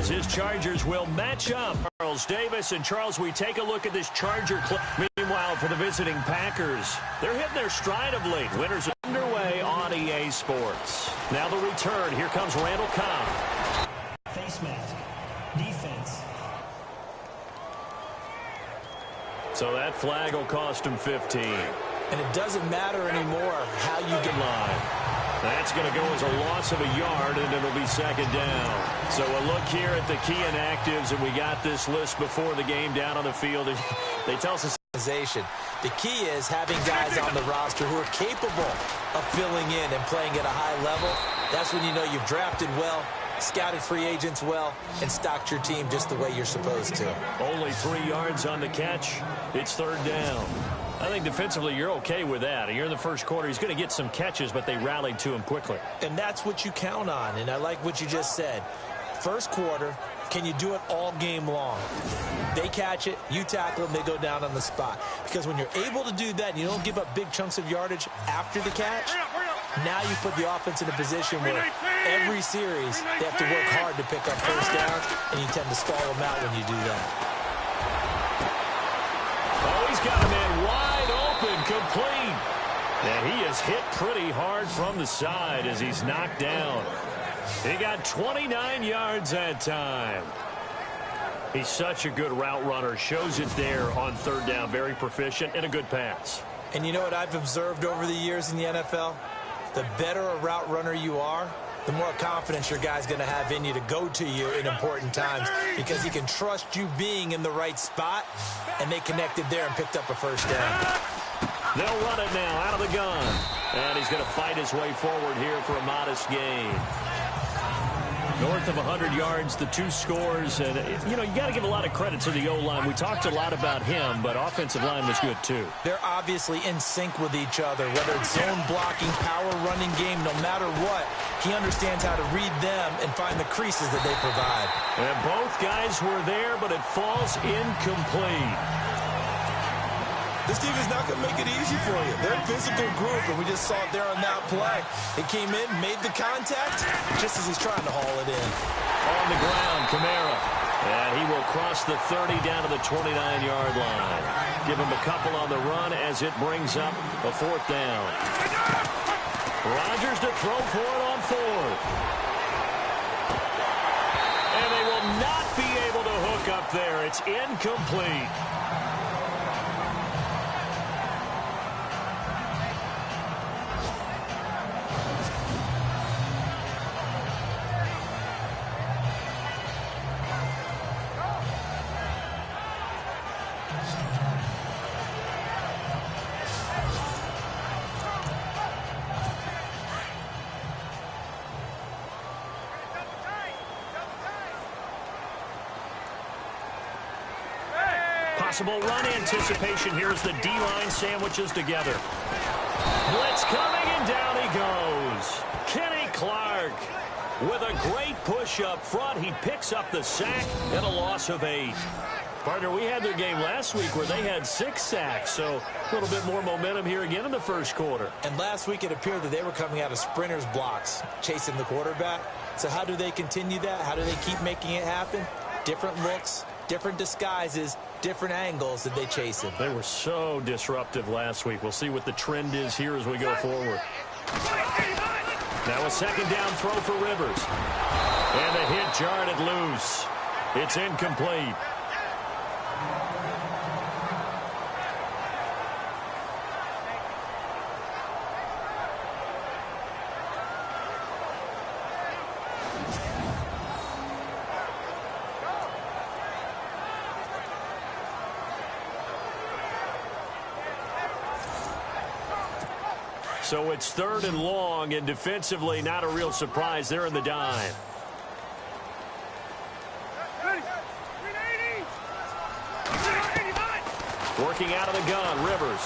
as his Chargers will match up. Charles Davis. And, Charles, we take a look at this Charger clip. Meanwhile, for the visiting Packers, they're hitting their stride of late. Winners are underway on EA Sports. Now the return. Here comes Randall Cobb. Face mask. Defense. So that flag will cost him 15. And it doesn't matter anymore how you get line. That's going to go as a loss of a yard, and it'll be second down. So a look here at the key inactives, and we got this list before the game down on the field. They tell us the key is having guys on the roster who are capable of filling in and playing at a high level. That's when you know you've drafted well, scouted free agents well, and stocked your team just the way you're supposed to. Only 3 yards on the catch. It's third down. I think defensively you're okay with that. You're in the first quarter. He's going to get some catches, but they rallied to him quickly. And that's what you count on, and I like what you just said. First quarter, can you do it all game long? They catch it, you tackle them, they go down on the spot. Because when you're able to do that and you don't give up big chunks of yardage after the catch, now you put the offense in a position where every series they have to work hard to pick up first down, and you tend to stall them out when you do that. Oh, he's got a man wide open, complete. And he is hit pretty hard from the side as he's knocked down. He got 29 yards that time. He's such a good route runner. Shows it there on third down. Very proficient and a good pass. And you know what I've observed over the years in the NFL? The better a route runner you are, the more confidence your guy's going to have in you to go to you in important times, because he can trust you being in the right spot, and they connected there and picked up a first down. They'll run it now out of the gun. And he's going to fight his way forward here for a modest gain. North of 100 yards, the 2 scores. And, you know, you got to give a lot of credit to the O-line. We talked a lot about him, but offensive line was good, too. They're obviously in sync with each other, whether it's zone blocking, power running game, no matter what. He understands how to read them and find the creases that they provide. And both guys were there, but it falls incomplete. This team is not going to make it easy for you. They're a physical group, and we just saw it there on that play. He came in, made the contact, just as he's trying to haul it in. On the ground, Kamara. And he will cross the 30 down to the 29-yard line. Give him a couple on the run as it brings up a fourth down. Rodgers to throw for it on fourth. And they will not be able to hook up there. It's incomplete. Possible run anticipation. Here's the D-line sandwiches together. Blitz coming, and down he goes. Kenny Clark with a great push up front. He picks up the sack and a loss of 8. Partner, we had their game last week where they had 6 sacks, so a little bit more momentum here again in the first quarter. And last week it appeared that they were coming out of sprinters blocks, chasing the quarterback. So how do they continue that? How do they keep making it happen? Different looks, different disguises, different angles that they chase him. They were so disruptive last week. We'll see what the trend is here as we go forward. Now a second down throw for Rivers. And the hit jarred it loose. It's incomplete. So it's third and long, and defensively not a real surprise. They're in the dime. Working out of the gun, Rivers.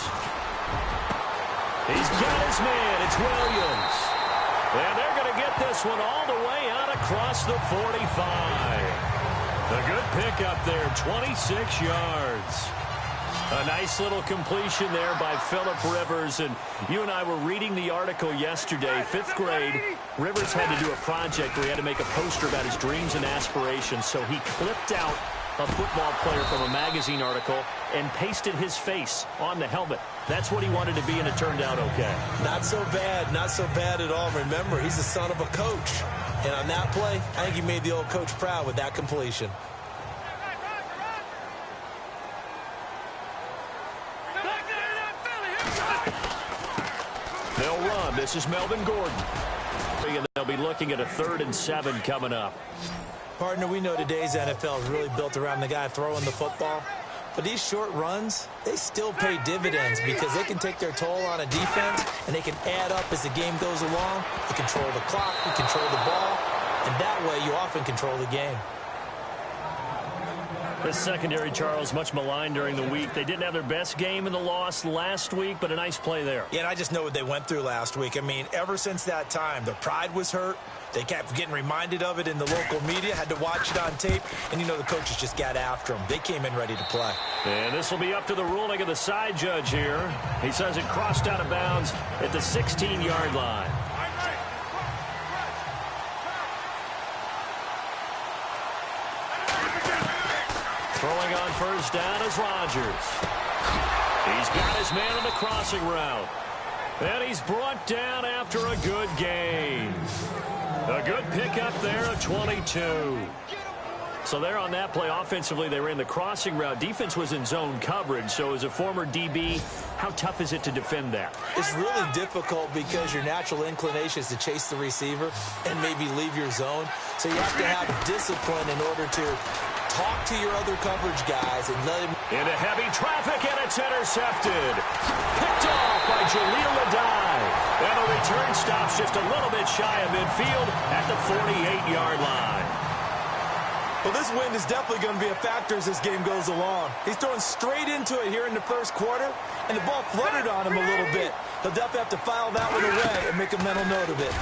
He's got his man. It's Williams. And they're going to get this one all the way out across the 45. A good pickup there, 26 yards. A nice little completion there by Phillip Rivers. And you and I were reading the article yesterday. 5th grade, Rivers had to do a project where he had to make a poster about his dreams and aspirations. So he clipped out a football player from a magazine article and pasted his face on the helmet. That's what he wanted to be, and it turned out okay. Not so bad. Not so bad at all. Remember, he's the son of a coach. And on that play, I think he made the old coach proud with that completion. They'll run. This is Melvin Gordon. And they'll be looking at a 3rd and 7 coming up. Partner, we know today's NFL is really built around the guy throwing the football. But these short runs, they still pay dividends because they can take their toll on a defense, and they can add up as the game goes along. You control the clock, you control the ball, and that way you often control the game. This secondary, Charles, much maligned during the week. They didn't have their best game in the loss last week, but a nice play there. Yeah, and I just know what they went through last week. I mean, ever since that time, their pride was hurt. They kept getting reminded of it in the local media, had to watch it on tape, and you know the coaches just got after them. They came in ready to play. And this will be up to the ruling of the side judge here. He says it crossed out of bounds at the 16-yard line. Throwing on first down is Rodgers. He's got his man on the crossing route. And he's brought down after a good gain. A good pickup there of 22. So there on that play, offensively, they ran the crossing route. Defense was in zone coverage. So as a former DB, how tough is it to defend that? It's really difficult because your natural inclination is to chase the receiver and maybe leave your zone. So you have to have discipline in order to talk to your other coverage guys and let him. Into heavy traffic, and it's intercepted. Picked off by Jaleel Adai. And the return stops just a little bit shy of midfield at the 48-yard line. Well, this wind is definitely going to be a factor as this game goes along. He's throwing straight into it here in the first quarter, and the ball fluttered on him a little bit. He'll definitely have to file that one away and make a mental note of it.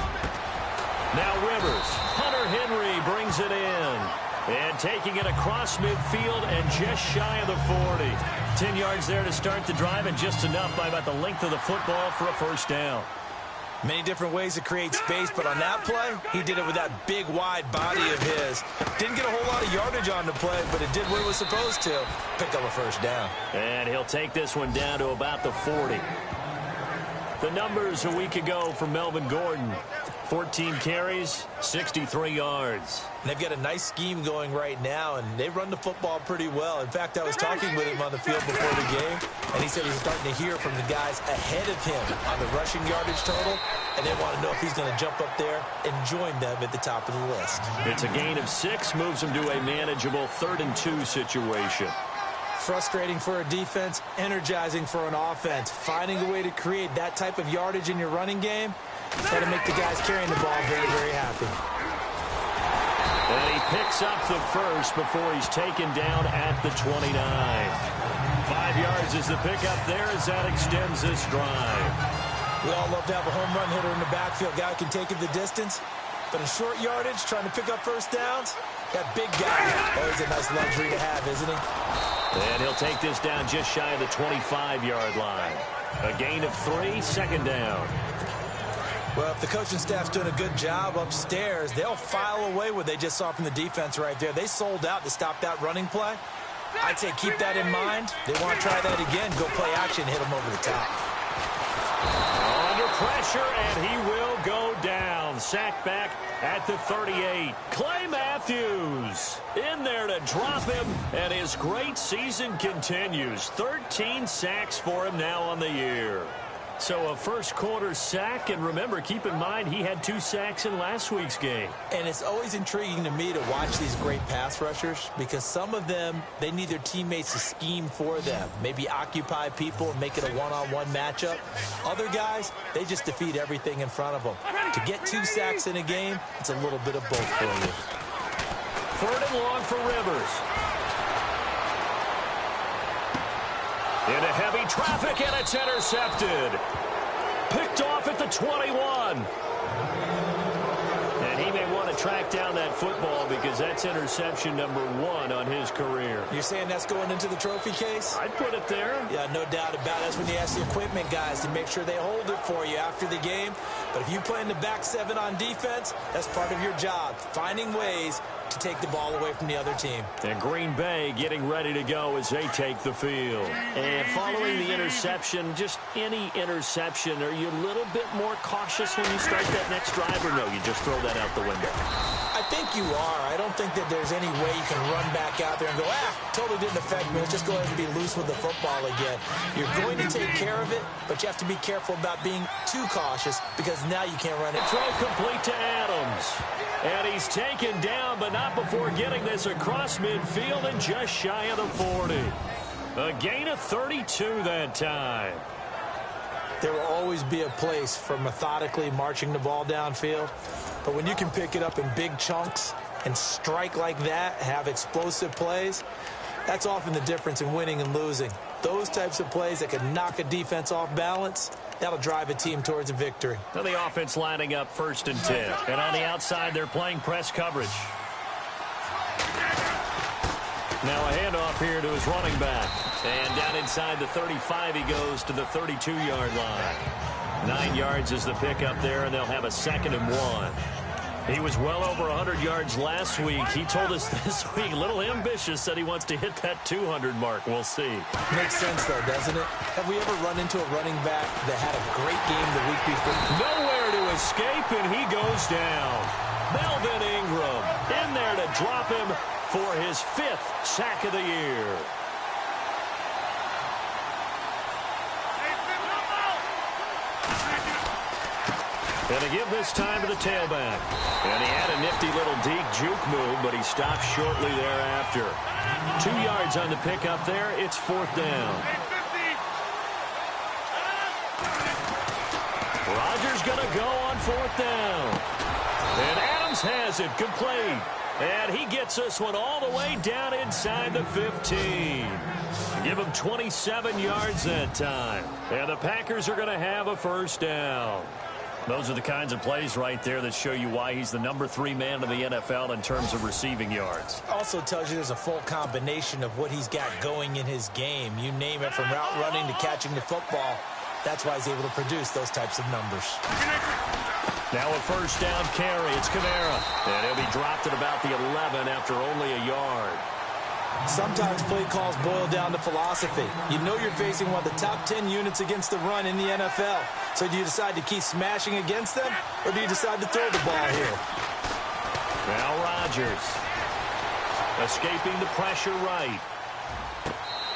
Now Rivers. Hunter Henry brings it in. And taking it across midfield and just shy of the 40. 10 yards there to start the drive, and just enough by about the length of the football for a first down. Many different ways to create space, but on that play, he did it with that big, wide body of his. Didn't get a whole lot of yardage on the play, but it did what it was supposed to. Pick up a first down. And he'll take this one down to about the 40. The numbers a week ago for Melvin Gordon. 14 carries, 63 yards. And they've got a nice scheme going right now, and they run the football pretty well. In fact, I was talking with him on the field before the game, and he said he's starting to hear from the guys ahead of him on the rushing yardage total, and they want to know if he's going to jump up there and join them at the top of the list. It's a gain of 6, moves him to a manageable 3rd and 2 situation. Frustrating for a defense, energizing for an offense. Finding a way to create that type of yardage in your running game, got to make the guys carrying the ball very, very happy. And he picks up the first before he's taken down at the 29. 5 yards is the pickup there as that extends this drive. We all love to have a home run hitter in the backfield. Guy who can take it the distance. But in short yardage, trying to pick up first downs, that big guy, always a nice luxury to have, isn't he? And he'll take this down just shy of the 25-yard line. A gain of 3, second down. Well, if the coaching staff's doing a good job upstairs, they'll file away what they just saw from the defense right there. They sold out to stop that running play. I'd say keep that in mind. They want to try that again. Go play action, hit them over the top. Under pressure, and he will go down. Sacked back at the 38. Clay Matthews in there to drop him, and his great season continues. 13 sacks for him now on the year. So a first quarter sack, and remember, keep in mind he had 2 sacks in last week's game. And it's always intriguing to me to watch these great pass rushers because some of them, they need their teammates to scheme for them. Maybe occupy people and make it a one-on-one matchup. Other guys, they just defeat everything in front of them. To get 2 sacks in a game, it's a little bit of both for you. 3rd and long for Rivers. Into heavy traffic, and it's intercepted. Picked off at the 21. And he may want to to track down that football because that's interception number 1 on his career. You're saying that's going into the trophy case? I'd put it there. Yeah, no doubt about it. That's when you ask the equipment guys to make sure they hold it for you after the game. But if you play in the back 7 on defense, that's part of your job, finding ways to take the ball away from the other team. And Green Bay getting ready to go as they take the field. And following the interception, just any interception, are you a little bit more cautious when you start that next drive, or no, you just throw that out the window? I think you are. I don't think that there's any way you can run back out there and go, totally didn't affect me. Let's just go ahead and be loose with the football again. You're going to take care of it, but you have to be careful about being too cautious because now you can't run it. Throw complete to Adams. And he's taken down, but not before getting this across midfield and just shy of the 40. A gain of 32 that time. There will always be a place for methodically marching the ball downfield. But when you can pick it up in big chunks and strike like that, have explosive plays, that's often the difference in winning and losing. Those types of plays that can knock a defense off balance, that'll drive a team towards a victory. Now the offense lining up 1st and 10. And on the outside, they're playing press coverage. Now a handoff here to his running back. And down inside the 35, he goes to the 32-yard line. 9 yards is the pickup there, and they'll have a 2nd and 1. He was well over 100 yards last week. He told us this week, a little ambitious, said he wants to hit that 200 mark. We'll see. Makes sense, though, doesn't it? Have we ever run into a running back that had a great game the week before? Nowhere to escape, and he goes down. Melvin Ingram in there to drop him for his 5th sack of the year. And to give this time to the tailback. And he had a nifty little deep juke move, but he stopped shortly thereafter. 2 yards on the pickup there. It's 4th down. Rodgers going to go on 4th down. And Adams has it complete. And he gets this one all the way down inside the 15. Give him 27 yards that time. And the Packers are going to have a 1st down. Those are the kinds of plays right there that show you why he's the number 3 man in the NFL in terms of receiving yards. Also tells you there's a full combination of what he's got going in his game. You name it, from route running to catching the football. That's why he's able to produce those types of numbers. Now a 1st down carry. It's Kamara. And he'll be dropped at about the 11 after only a yard. Sometimes play calls boil down to philosophy. You know you're facing one of the top 10 units against the run in the NFL. So do you decide to keep smashing against them, or do you decide to throw the ball here? Now Rodgers. Escaping the pressure right.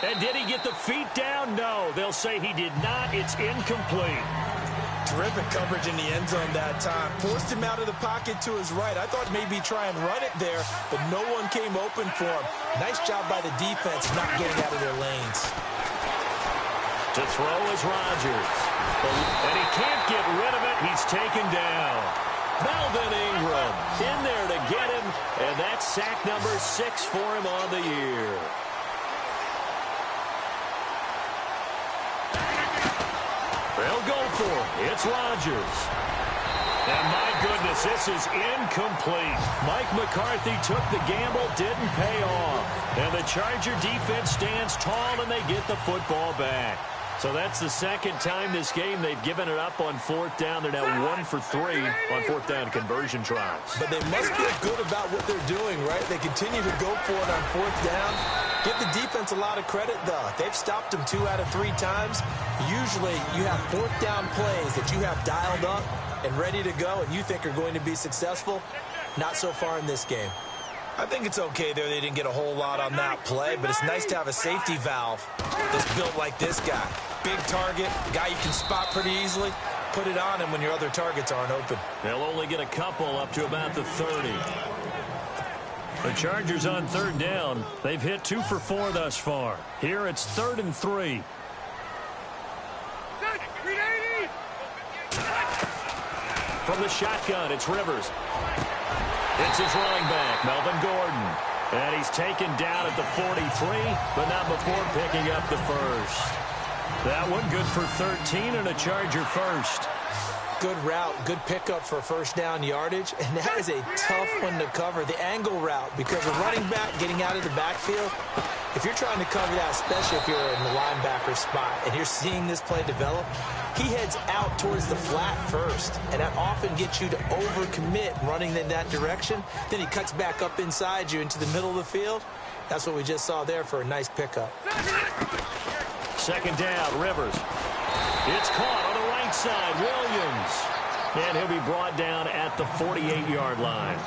And did he get the feet down? No. They'll say he did not. It's incomplete. Terrific coverage in the end zone that time. Forced him out of the pocket to his right. I thought maybe try and run it there, but no one came open for him. Nice job by the defense not getting out of their lanes. To throw is Rodgers. And he can't get rid of it. He's taken down. Melvin Ingram in there to get him, and that's sack number 6 for him on the year. They'll go for it. It's Rodgers. And my goodness, this is incomplete. Mike McCarthy took the gamble, didn't pay off. And the Charger defense stands tall, and they get the football back. So that's the 2nd time this game they've given it up on 4th down. They're now 1 for 3 on 4th down conversion tries. But they must feel good about what they're doing, right? They continue to go for it on 4th down. Give the defense a lot of credit, though. They've stopped them 2 out of 3 times. Usually you have 4th down plays that you have dialed up and ready to go and you think are going to be successful. Not so far in this game. I think it's okay there. They didn't get a whole lot on that play, but it's nice to have a safety valve that's built like this guy. Big target, guy you can spot pretty easily. Put it on him when your other targets aren't open. They'll only get a couple up to about the 30. The Chargers on 3rd down. They've hit 2 for 4 thus far. Here it's 3rd and 3. From the shotgun, it's Rivers. It's his running back, Melvin Gordon. And he's taken down at the 43, but not before picking up the 1st. That one good for 13 and a Charger 1st. Good route, good pickup for first down yardage, and that is a tough one to cover, the angle route, because a running back getting out of the backfield, if you're trying to cover that, especially if you're in the linebacker spot, and you're seeing this play develop, he heads out towards the flat first, and that often gets you to overcommit running in that direction. Then he cuts back up inside you into the middle of the field. That's what we just saw there for a nice pickup. Second down, Rivers. It's caught on the right side, Williams. And he'll be brought down at the 48-yard line.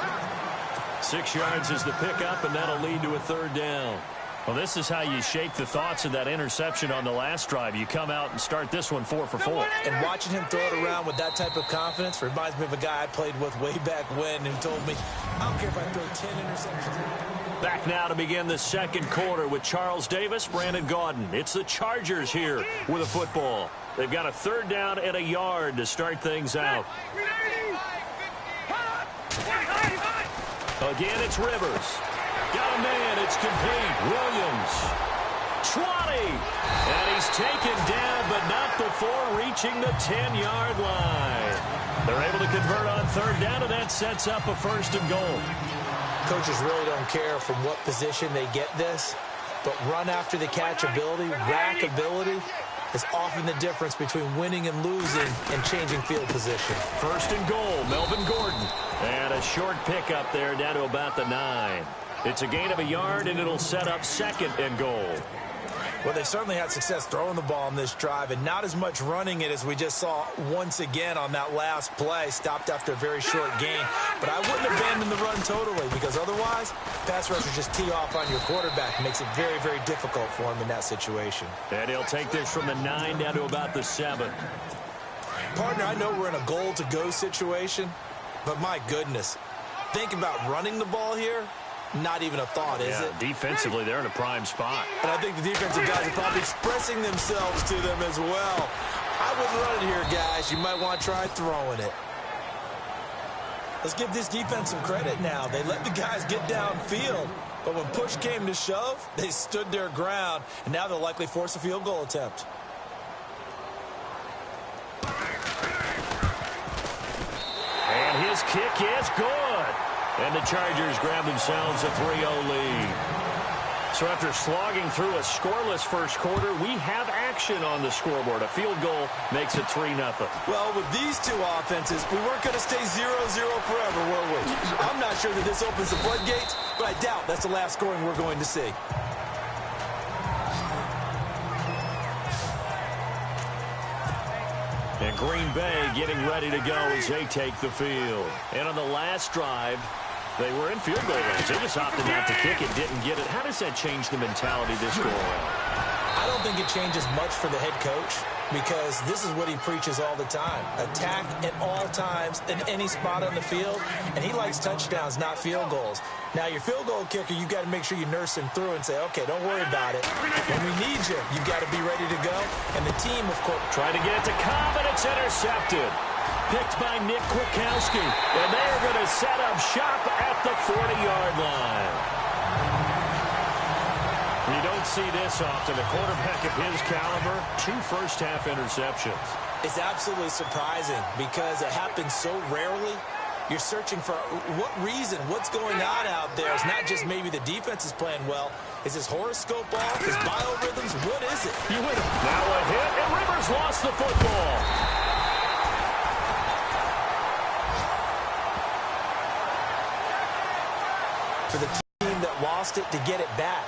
6 yards is the pickup, and that'll lead to a third down. Well, this is how you shake the thoughts of that interception on the last drive. You come out and start this one 4 for 4. And watching him throw it around with that type of confidence reminds me of a guy I played with way back when who told me, I don't care if I throw 10 interceptions. Back now to begin the second quarter with Charles Davis, Brandon Gaudin. It's the Chargers here with a football. They've got a third down and a yard to start things out. Again, it's Rivers. Got a man. It's complete. Williams. 20. And he's taken down, but not before reaching the 10-yard line. They're able to convert on third down, and that sets up a first and goal. Coaches really don't care from what position they get this, but run after the catch ability, rack ability, is often the difference between winning and losing and changing field position. First and goal, Melvin Gordon. And a short pickup there down to about the 9. It's a gain of a yard, and it'll set up second and goal. Well, they certainly had success throwing the ball on this drive, and not as much running it as we just saw once again on that last play. Stopped after a very short gain. But I wouldn't abandon the run totally, because otherwise, pass rushers just tee off on your quarterback. It makes it very, very difficult for him in that situation. And he'll take this from the 9 down to about the 7. Partner, I know we're in a goal-to-go situation, but my goodness, think about running the ball here. Not even a thought, is it? Defensively, they're in a prime spot. And I think the defensive guys are probably expressing themselves to them as well. I wouldn't run it here, guys. You might want to try throwing it. Let's give this defense some credit now. They let the guys get downfield, but when push came to shove, they stood their ground, and now they'll likely force a field goal attempt. And his kick is good. And the Chargers grab themselves a 3-0 lead. So after slogging through a scoreless first quarter, we have action on the scoreboard. A field goal makes it 3-0. Well, with these two offenses, we weren't going to stay 0-0 forever, were we? I'm not sure that this opens the floodgates, but I doubt that's the last scoring we're going to see. And Green Bay getting ready to go as they take the field. And on the last drive, they were in field goal range. They just opted not to kick it, didn't get it. How does that change the mentality this go around? I don't think it changes much for the head coach, because this is what he preaches all the time. Attack at all times in any spot on the field, and he likes touchdowns, not field goals. Now, your field goal kicker, you got to make sure you nurse him through and say, okay, don't worry about it. When we need you, you got to be ready to go. And the team, of course, trying to get it to Cobb, and it's intercepted. Picked by Nick Kwiatkowski, and they're going to set up shop at the 40-yard line. You don't see this often. A quarterback of his caliber, 2 first-half interceptions. It's absolutely surprising because it happens so rarely. You're searching for what reason, what's going on out there. It's not just maybe the defense is playing well. Is his horoscope off? His biorhythms? What is it? You win. Now a hit, and Rivers lost the football. For the team that lost it to get it back,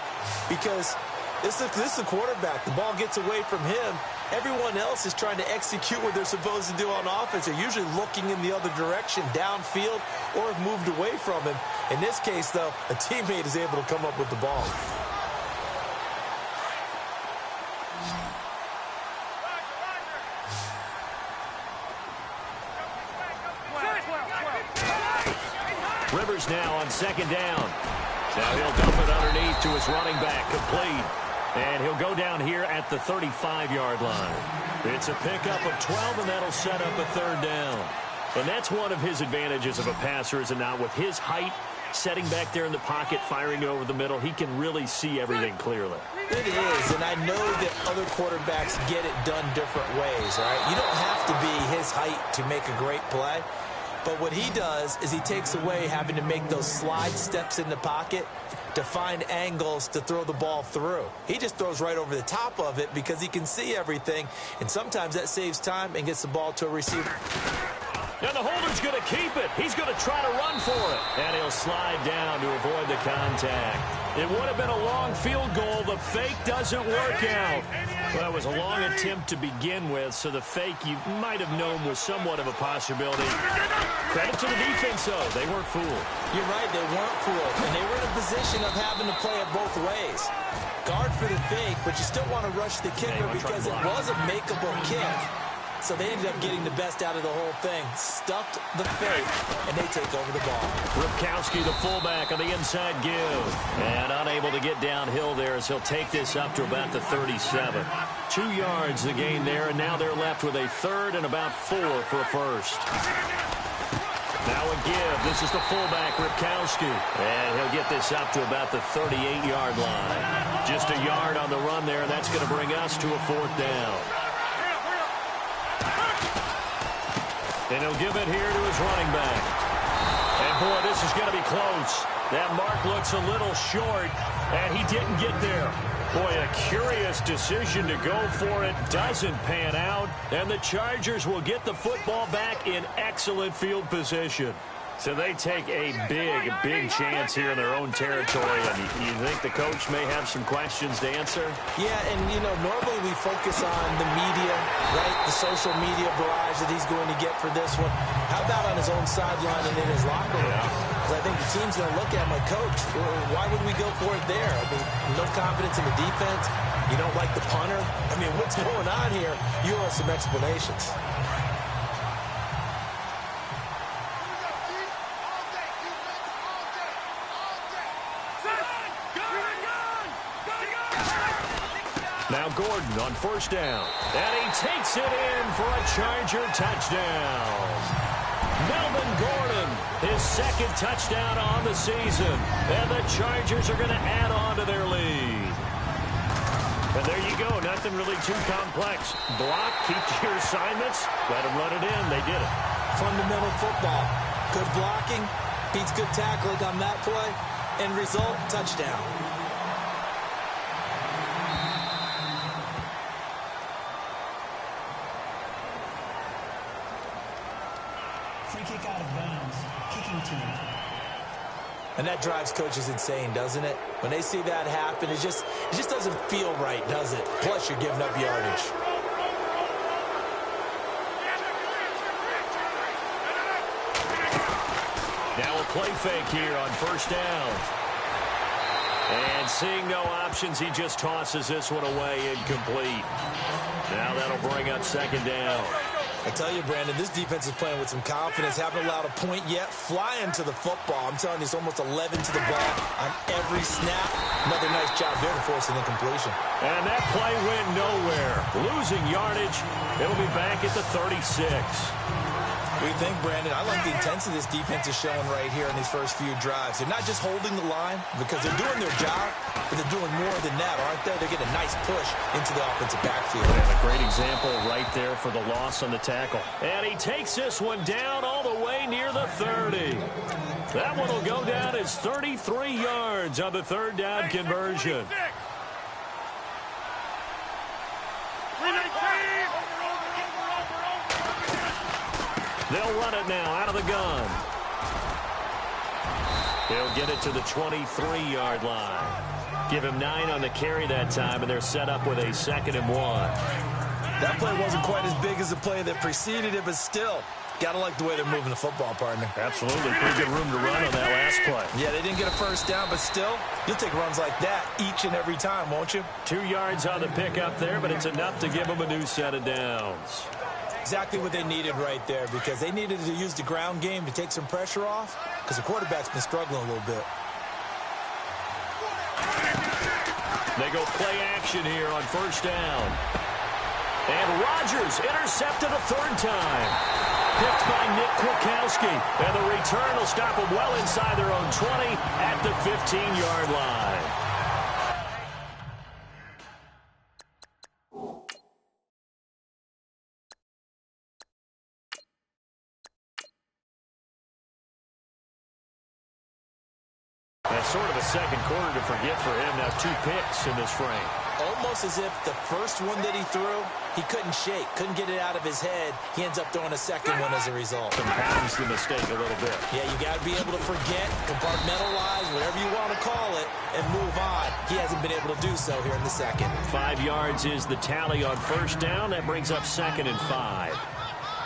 because this is the quarterback. The ball gets away from him. Everyone else is trying to execute what they're supposed to do on offense. They're usually looking in the other direction, downfield, or have moved away from him. In this case, though, a teammate is able to come up with the ball. Rivers now on second down. Now he'll dump it underneath to his running back, complete. And he'll go down here at the 35-yard line. It's a pickup of 12, and that'll set up a third down. And that's one of his advantages of a passer, is it not? With his height, setting back there in the pocket, firing over the middle. He can really see everything clearly. It is, and I know that other quarterbacks get it done different ways, all right? You don't have to be his height to make a great play, but what he does is he takes away having to make those slide steps in the pocket to find angles to throw the ball through. He just throws right over the top of it because he can see everything, and sometimes that saves time and gets the ball to a receiver. And the holder's going to keep it. He's going to try to run for it. And he'll slide down to avoid the contact. It would have been a long field goal. The fake doesn't work out. Well, it was a long attempt to begin with, so the fake you might have known was somewhat of a possibility. Credit to the defense, though. They weren't fooled. You're right, they weren't fooled. And they were in a position of having to play it both ways. Guard for the fake, but you still want to rush the kicker because it was a makeable kick. So they ended up getting the best out of the whole thing. Stuffed the fake, and they take over the ball. Ripkowski, the fullback, on the inside give. And unable to get downhill there as he'll take this up to about the 37. 2 yards the gain there, and now they're left with a third and about 4 for a first. Now a give. This is the fullback, Ripkowski. And he'll get this up to about the 38-yard line. Just a yard on the run there, and that's going to bring us to a 4th down. And he'll give it here to his running back. And, boy, this is going to be close. That mark looks a little short, and he didn't get there. Boy, a curious decision to go for it. Doesn't pan out, and the Chargers will get the football back in excellent field position. So they take a big chance here in their own territory. And you think the coach may have some questions to answer? Yeah, and, you know, normally we focus on the media, right, the social media barrage that he's going to get for this one. How about on his own sideline and in his locker room? Because I think the team's going to look at him like, Coach, why would we go for it there? I mean, no confidence in the defense. You don't like the punter. I mean, what's going on here? You owe some explanations. Now Gordon on first down. And he takes it in for a Charger touchdown. Melvin Gordon, his 2nd touchdown on the season. And the Chargers are going to add on to their lead. And there you go. Nothing really too complex. Block, keep to your assignments, let them run it in. They did it. Fundamental football. Good blocking, beats good tackling on that play. End result, touchdown. Free kick out of bounds. Kicking team. And that drives coaches insane, doesn't it? When they see that happen, it just doesn't feel right, does it? Plus, you're giving up yardage. Now a play fake here on first down. And seeing no options, he just tosses this one away, incomplete. Now that'll bring up 2nd down. I tell you, Brandon, this defense is playing with some confidence. Haven't allowed a point yet. Flying to the football. I'm telling you, it's almost 11 to the ball on every snap. Another nice job there to force an incompletion. And that play went nowhere. Losing yardage. It'll be back at the 36. What do you think, Brandon? I like the intensity this defense is showing right here in these first few drives. They're not just holding the line because they're doing their job, but they're doing more than that, aren't they? They're getting a nice push into the offensive backfield. And a great example right there for the loss on the tackle. And he takes this one down all the way near the 30. That one will go down as 33 yards on the 3rd down conversion. They'll run it now out of the gun. He'll get it to the 23-yard line. Give him 9 on the carry that time, and they're set up with a 2nd and 1. That play wasn't quite as big as the play that preceded it, but still, gotta like the way they're moving the football, partner. Absolutely. Pretty good room to run on that last play. Yeah, they didn't get a first down, but still, you'll take runs like that each and every time, won't you? 2 yards on the pickup there, but it's enough to give them a new set of downs. Exactly what they needed right there because they needed to use the ground game to take some pressure off because the quarterback's been struggling a little bit. They go play action here on first down. And Rodgers intercepted a 3rd time. Picked by Nick Kwiatkowski. And the return will stop them well inside their own 20 at the 15-yard line. That's sort of a second quarter to forget for him. Now 2 picks in this frame. Almost as if the first one that he threw, he couldn't shake, couldn't get it out of his head. He ends up throwing a second one as a result. Compounds the mistake a little bit. Yeah, you got to be able to forget, compartmentalize, whatever you want to call it, and move on. He hasn't been able to do so here in the second. 5 yards is the tally on first down. That brings up 2nd and 5.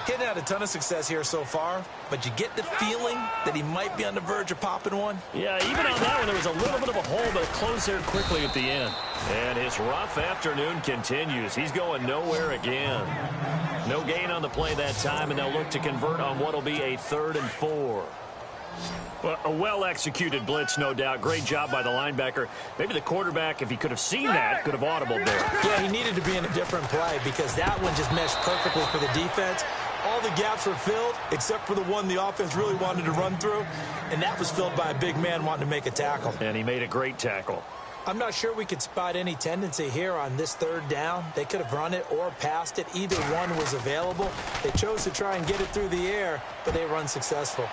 Hitting had a ton of success here so far, but you get the feeling that he might be on the verge of popping one. Yeah, even on that one, there was a little bit of a hole, but it closed there quickly at the end. And his rough afternoon continues. He's going nowhere again. No gain on the play that time, and they'll look to convert on what will be a 3rd and 4. Well, a well-executed blitz, no doubt. Great job by the linebacker. Maybe the quarterback, if he could have seen that, could have audibled there. Yeah, he needed to be in a different play because that one just meshed perfectly for the defense. All the gaps were filled except for the one the offense really wanted to run through, and that was filled by a big man wanting to make a tackle. And he made a great tackle. I'm not sure we could spot any tendency here on this 3rd down. They could have run it or passed it. Either one was available. They chose to try and get it through the air, but they were unsuccessful.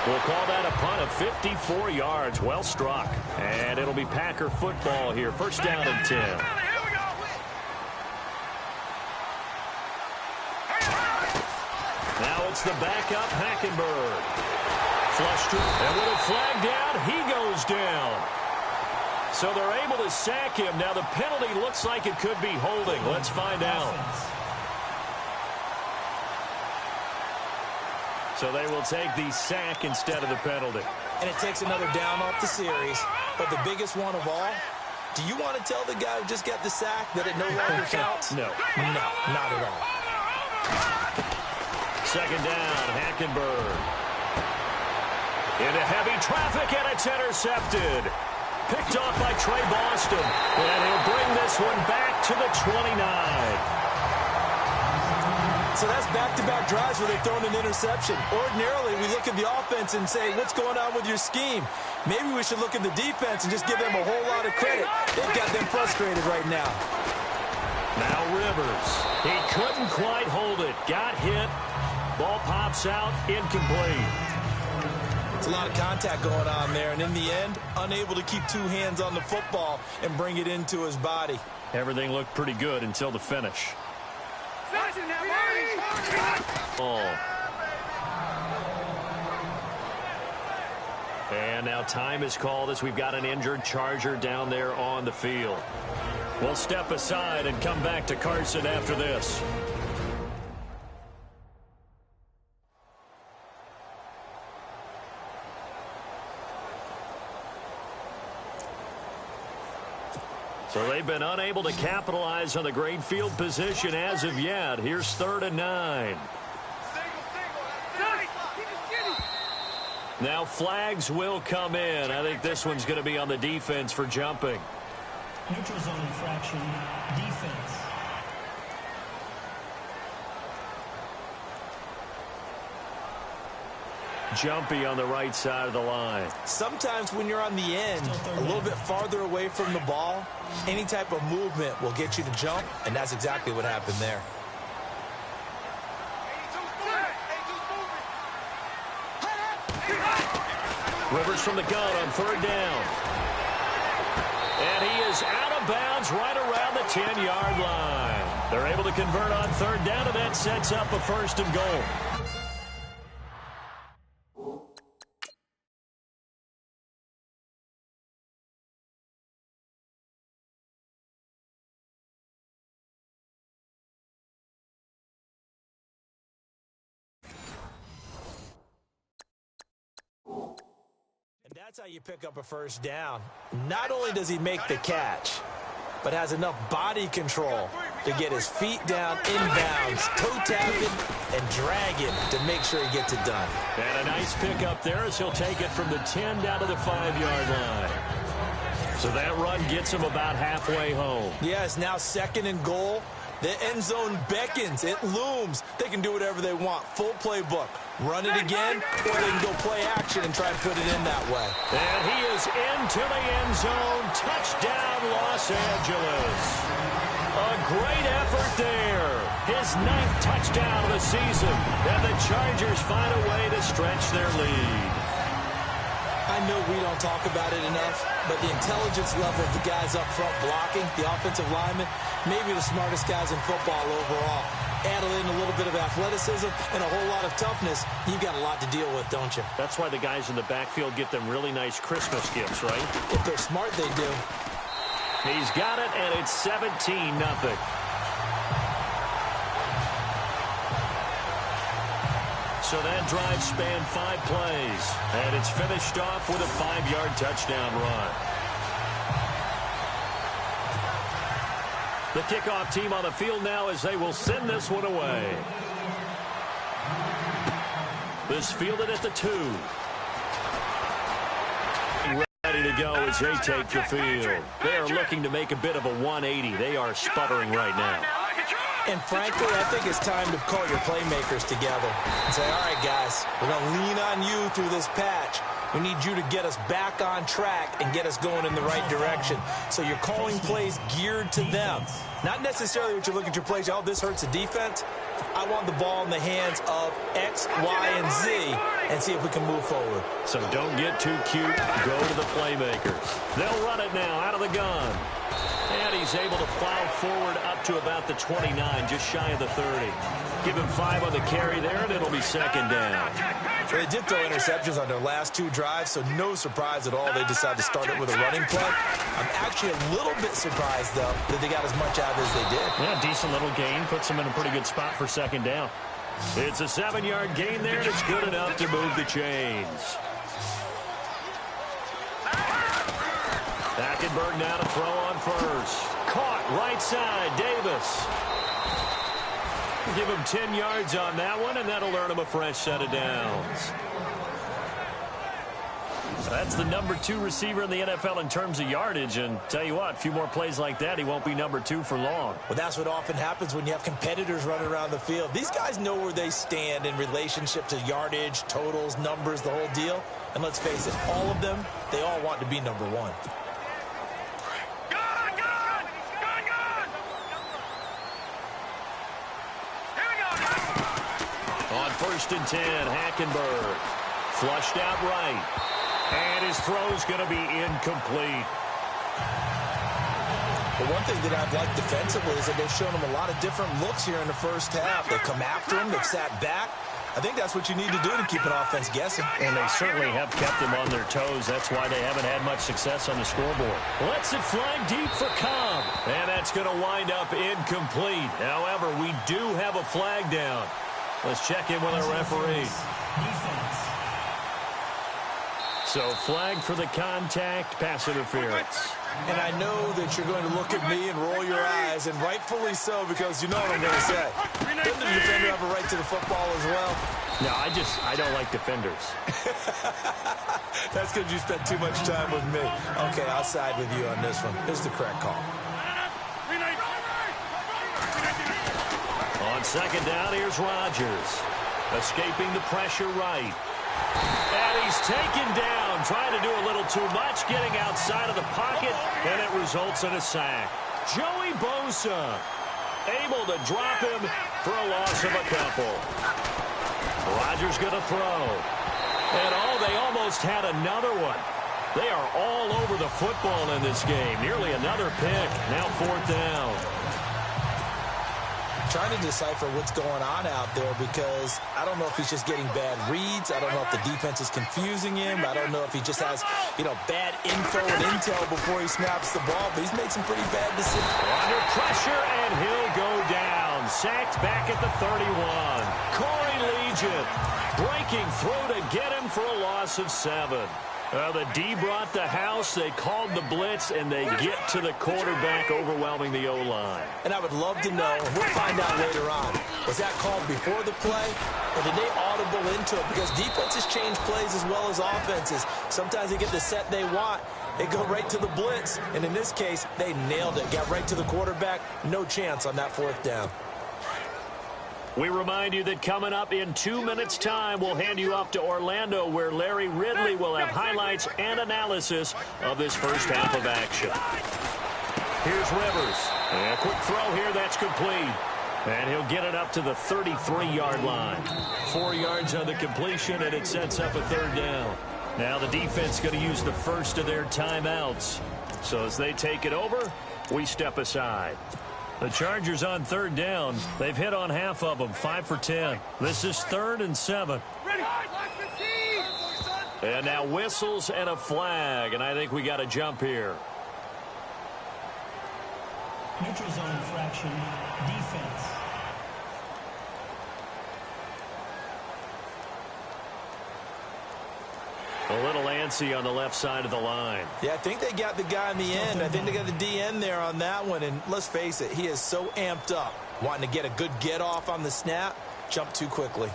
We'll call that a punt of 54 yards. Well struck. And it'll be Packer football here. First down and 10. Now it's the backup, Hackenberg. Flushed it. And with a flag down, he goes down. So they're able to sack him. Now the penalty looks like it could be holding. Let's find out. So they will take the sack instead of the penalty. And it takes another down off the series. But the biggest one of all, do you want to tell the guy who just got the sack that it no longer counts? No. No, not at all. Second down, Hackenberg. Into heavy traffic, and it's intercepted. Picked off by Trey Boston. And he'll bring this one back to the 29. So that's back-to-back drives where they've thrown an interception. Ordinarily, we look at the offense and say, what's going on with your scheme? Maybe we should look at the defense and just give them a whole lot of credit. They've got them frustrated right now. Now Rivers. He couldn't quite hold it. Got hit. Ball pops out. Incomplete. It's a lot of contact going on there, and in the end, unable to keep 2 hands on the football and bring it into his body. Everything looked pretty good until the finish. And now time is called as we've got an injured Charger down there on the field. We'll step aside and come back to Carson after this. So they've been unable to capitalize on the great field position as of yet. Here's 3rd and 9. Now flags will come in. I think this one's going to be on the defense for jumping. Neutral zone infraction, defense. Jumpy on the right side of the line. Sometimes when you're on the end, a little bit farther away from the ball, any type of movement will get you to jump, and that's exactly what happened there. Rivers from the gun on 3rd down. And he is out of bounds right around the 10-yard line. They're able to convert on 3rd down, and that sets up a 1st and goal. That's how you pick up a 1st down. Not only does he make the catch, but has enough body control to get his feet down inbounds, toe tapping, and dragging to make sure he gets it done. And a nice pick up there as he'll take it from the 10 down to the 5-yard line. So that run gets him about halfway home. Yeah, it's now 2nd and goal. The end zone beckons. It looms. They can do whatever they want. Full playbook. Run it again, or they can go play action and try and put it in that way. And he is into the end zone. Touchdown, Los Angeles. A great effort there. His 9th touchdown of the season. And the Chargers find a way to stretch their lead. I know we don't talk about it enough, but the intelligence level of the guys up front blocking, the offensive linemen, maybe the smartest guys in football overall. Add in a little bit of athleticism and a whole lot of toughness, you've got a lot to deal with, don't you? That's why the guys in the backfield get them really nice Christmas gifts, right? If they're smart, they do. He's got it, and it's 17-0. So that drive spanned 5 plays, and it's finished off with a 5-yard touchdown run. The kickoff team on the field now as they will send this one away. This fielded at the 2. Ready to go as they take the field. They are looking to make a bit of a 180. They are sputtering right now. And frankly, I think it's time to call your playmakers together and say, all right, guys, we're going to lean on you through this patch. We need you to get us back on track and get us going in the right direction. So you're calling plays geared to them. Not necessarily what you look at your plays, oh, this hurts the defense. I want the ball in the hands of X, Y, and Z and see if we can move forward. So don't get too cute. Go to the playmakers. They'll run it now out of the gun. And he's able to plow forward up to about the 29, just shy of the 30. Give him 5 on the carry there, and it'll be 2nd down. They did throw interceptions on their last 2 drives, so no surprise at all they decided to start it with a running play. I'm actually a little bit surprised, though, that they got as much out as they did. Yeah, decent little gain. Puts them in a pretty good spot for 2nd down. It's a 7-yard gain there, and it's good enough to move the chains. Hackenberg now to throw on first. Caught right side, Davis. Give him 10 yards on that one, and that'll earn him a fresh set of downs. That's the number 2 receiver in the NFL in terms of yardage, and tell you what, a few more plays like that, he won't be number 2 for long. Well, that's what often happens when you have competitors running around the field. These guys know where they stand in relationship to yardage, totals, numbers, the whole deal. And let's face it, all of them, they all want to be number 1. On 1st and 10, Hackenberg. Flushed out right. And his throw's going to be incomplete. The one thing that I've liked defensively is that they've shown him a lot of different looks here in the first half. They've come after him. They've sat back. I think that's what you need to do to keep an offense guessing. And they certainly have kept them on their toes. That's why they haven't had much success on the scoreboard. Lets it fly deep for Cobb. And that's going to wind up incomplete. However, we do have a flag down. Let's check in with our referee. So flag for the contact, pass interference. And I know that you're going to look at me and roll your eyes, and rightfully so, because you know what I'm going to say. Doesn't the defender have a right to the football as well? No, I don't like defenders. That's because you spent too much time with me. Okay, I'll side with you on this one. Here's the correct call. On 2nd down, here's Rodgers. Escaping the pressure right. And he's taken down, trying to do a little too much, getting outside of the pocket, and it results in a sack. Joey Bosa able to drop him for a loss of a couple. Rodgers going to throw. And they almost had another one. They are all over the football in this game. Nearly another pick. Now 4th down. Trying to decipher what's going on out there because I don't know if he's just getting bad reads. I don't know if the defense is confusing him. I don't know if he just has, bad info and intel before he snaps the ball. But he's made some pretty bad decisions. Under pressure, and he'll go down. Sacked back at the 31. Corey Legion breaking through to get him for a loss of 7. Well, the D brought the house. They called the blitz, and they get to the quarterback, overwhelming the O-line. And I would love to know, we'll find out later on, was that called before the play, or did they audible into it? Because defenses change plays as well as offenses. Sometimes they get the set they want. They go right to the blitz, and in this case, they nailed it. Got right to the quarterback. No chance on that fourth down. We remind you that coming up in 2 minutes' time, we'll hand you off to Orlando, where Larry Ridley will have highlights and analysis of this first half of action. Here's Rivers. A quick throw here, that's complete. And he'll get it up to the 33-yard line. 4 yards on the completion, and it sets up a third down. Now the defense going to use the first of their timeouts. So as they take it over, we step aside. The Chargers on third down. They've hit on half of them, 5 for 10. This is 3rd and 7. And now whistles and a flag, and I think we got a jump here. Neutral zone infraction, defense. A little antsy on the left side of the line. Yeah, I think they got the guy in the end. I think they got the DN there on that one. And let's face it, he is so amped up, wanting to get a good get off on the snap, jump too quickly.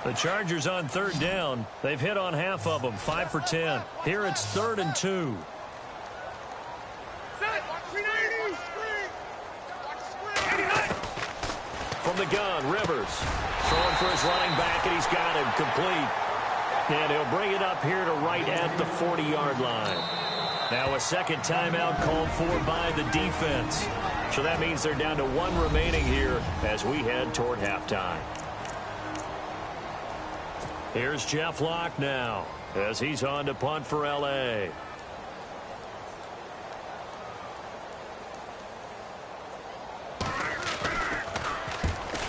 The Chargers on third down. They've hit on half of them, 5 for 10. Here it's 3rd and 2. From the gun, Rivers throwing for his running back, and he's got him complete. And he'll bring it up here to right at the 40-yard line. Now a second timeout called for by the defense. So that means they're down to 1 remaining here as we head toward halftime. Here's Jeff Locke now as he's on to punt for L.A.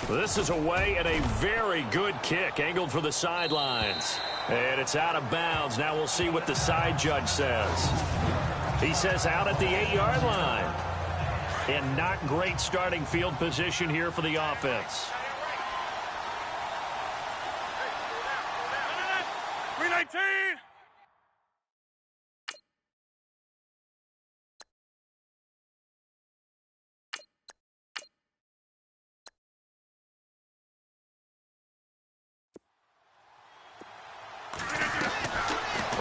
This is away, and a very good kick angled for the sidelines. And it's out of bounds. Now we'll see what the side judge says. He says out at the 8-yard line. And not great starting field position here for the offense. 319.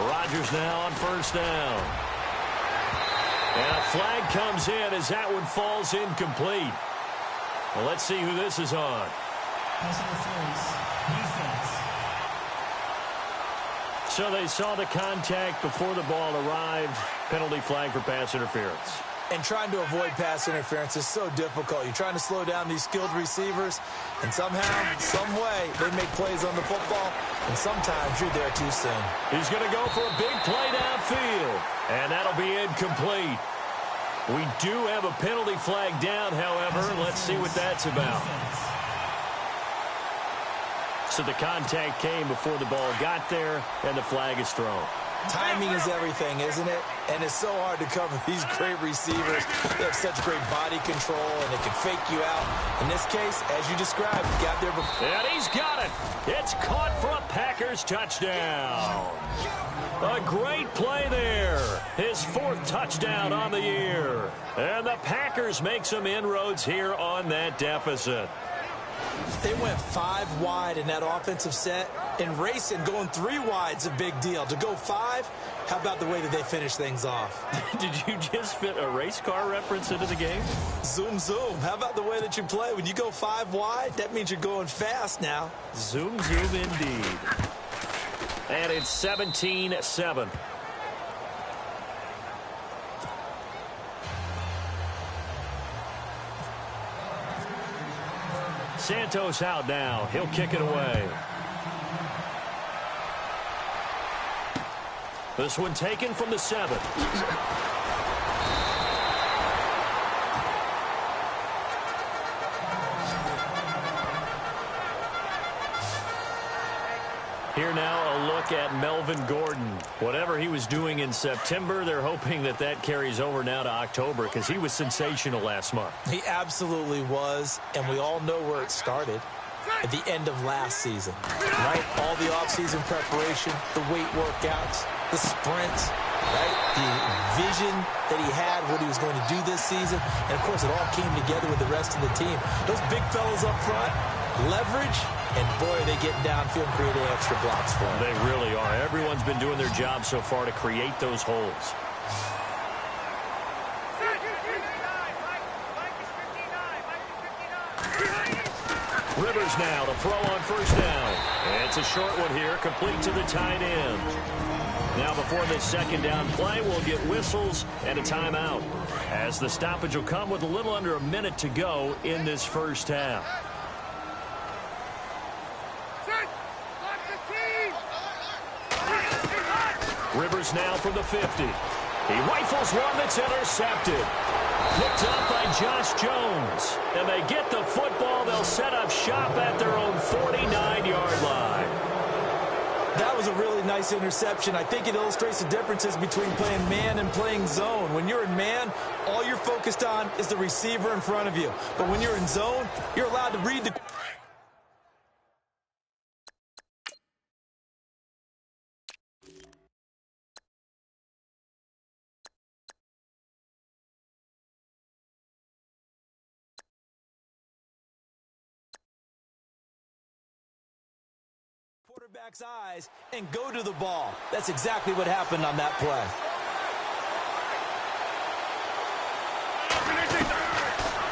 Rodgers now on first down. And a flag comes in as that one falls incomplete. Well, let's see who this is on. Pass interference, defense. So they saw the contact before the ball arrived. Penalty flag for pass interference. And trying to avoid pass interference is so difficult. You're trying to slow down these skilled receivers, and somehow, some way, they make plays on the football, and sometimes you're there too soon. He's going to go for a big play downfield, and that'll be incomplete. We do have a penalty flag down, however. Let's see what that's about. So the contact came before the ball got there, and the flag is thrown. Timing is everything, isn't it? And it's so hard to cover these great receivers. They have such great body control, and they can fake you out. In this case, as you described, he got there before. And he's got it. It's caught for a Packers touchdown. A great play there. His 4th touchdown on the year. And the Packers make some inroads here on that deficit. They went 5 wide in that offensive set, and racing going 3 wide's a big deal. To go 5, how about the way that they finish things off? Did you just fit a race car reference into the game? Zoom, zoom. How about the way that you play? When you go 5 wide, that means you're going fast now. Zoom, zoom indeed. And it's 17-7. Santos out now. He'll kick it away. This one taken from the 7. Here now, a look at Melvin Gordon. Whatever he was doing in September, they're hoping that that carries over now to October because he was sensational last month. He absolutely was, and we all know where it started. At the end of last season, right? All the offseason preparation, the weight workouts, the sprints, right? The vision that he had, what he was going to do this season. And, of course, it all came together with the rest of the team. Those big fellas up front, leverage, and, boy, are they getting downfield and creating extra blocks for him. They really are. Everyone's been doing their job so far to create those holes. Rivers now to throw on first down. And it's a short one here, complete to the tight end. Now before this second down play, we'll get whistles and a timeout, as the stoppage will come with a little under a minute to go in this first half. Rivers now from the 50. He rifles one that's intercepted. Picked up by Josh Jones. And they get the football. They'll set up shop at their own 49-yard line. That was a really nice interception. I think it illustrates the differences between playing man and playing zone. When you're in man, all you're focused on is the receiver in front of you. But when you're in zone, you're allowed to read the... quarterback's eyes and go to the ball. That's exactly what happened on that play.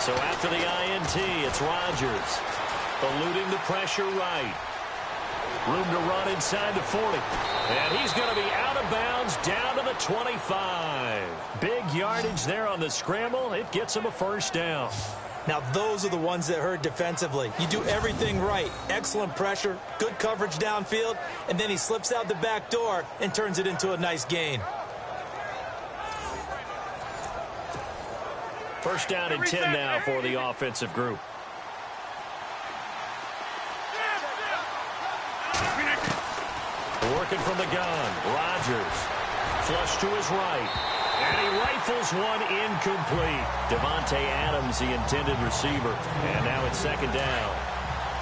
So after the INT, it's Rodgers. Eluding the pressure right. Room to run inside the 40. And he's going to be out of bounds down to the 25. Big yardage there on the scramble. It gets him a first down. Now, those are the ones that hurt defensively. You do everything right. Excellent pressure, good coverage downfield, and then he slips out the back door and turns it into a nice gain. First down and 10 now for the offensive group. Working from the gun, Rodgers. Flush to his right. And he rifles one incomplete. Devontae Adams, the intended receiver. And now it's second down.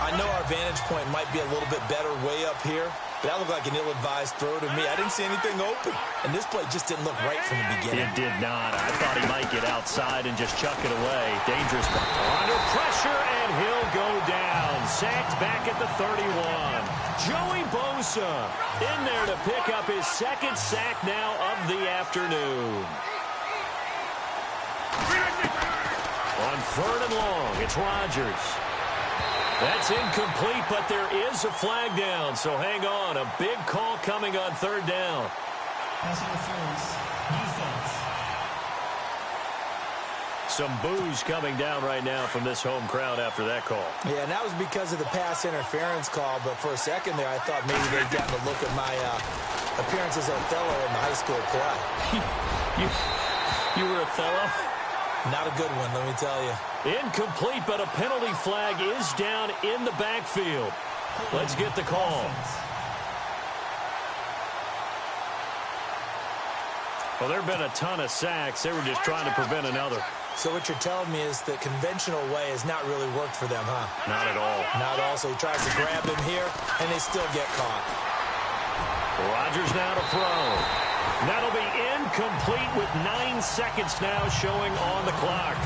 I know our vantage point might be a little bit better way up here, but that looked like an ill-advised throw to me. I didn't see anything open. And this play just didn't look right from the beginning. It did not. I thought he might get outside and just chuck it away. Dangerous. Under pressure, and he'll go down. Sacked back at the 31. Joey Bosa in there to pick up his second sack now of the afternoon. On third and long, it's Rodgers. That's incomplete, but there is a flag down, so hang on. A big call coming on third down. Pass interference. Defense. Some boos coming down right now from this home crowd after that call. Yeah, and that was because of the pass interference call, but for a second there, I thought maybe they'd gotten a look at my appearance as Othello in the high school play. You were Othello? Not a good one, let me tell you. Incomplete, but a penalty flag is down in the backfield. Let's get the call. Well, there have been a ton of sacks. They were just trying to prevent another. So what you're telling me is the conventional way has not really worked for them, huh? Not at all. Not at all. So he tries to grab him here, and they still get caught. Rodgers now to throw. That'll be incomplete with 9 seconds now showing on the clock.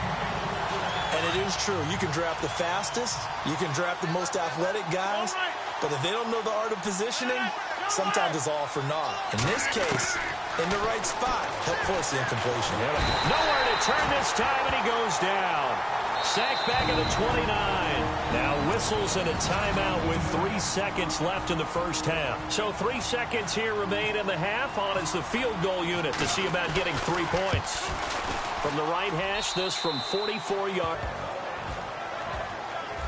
And it is true. You can draft the fastest. You can draft the most athletic guys. But if they don't know the art of positioning, sometimes it's all for naught. In this case, in the right spot, help force the incompletion. Nowhere to turn this time, and he goes down. Sacked back at the 29. Now whistles and a timeout with 3 seconds left in the first half. So 3 seconds here remain in the half. On is the field goal unit to see about getting 3 points. From the right hash, this from 44 yards.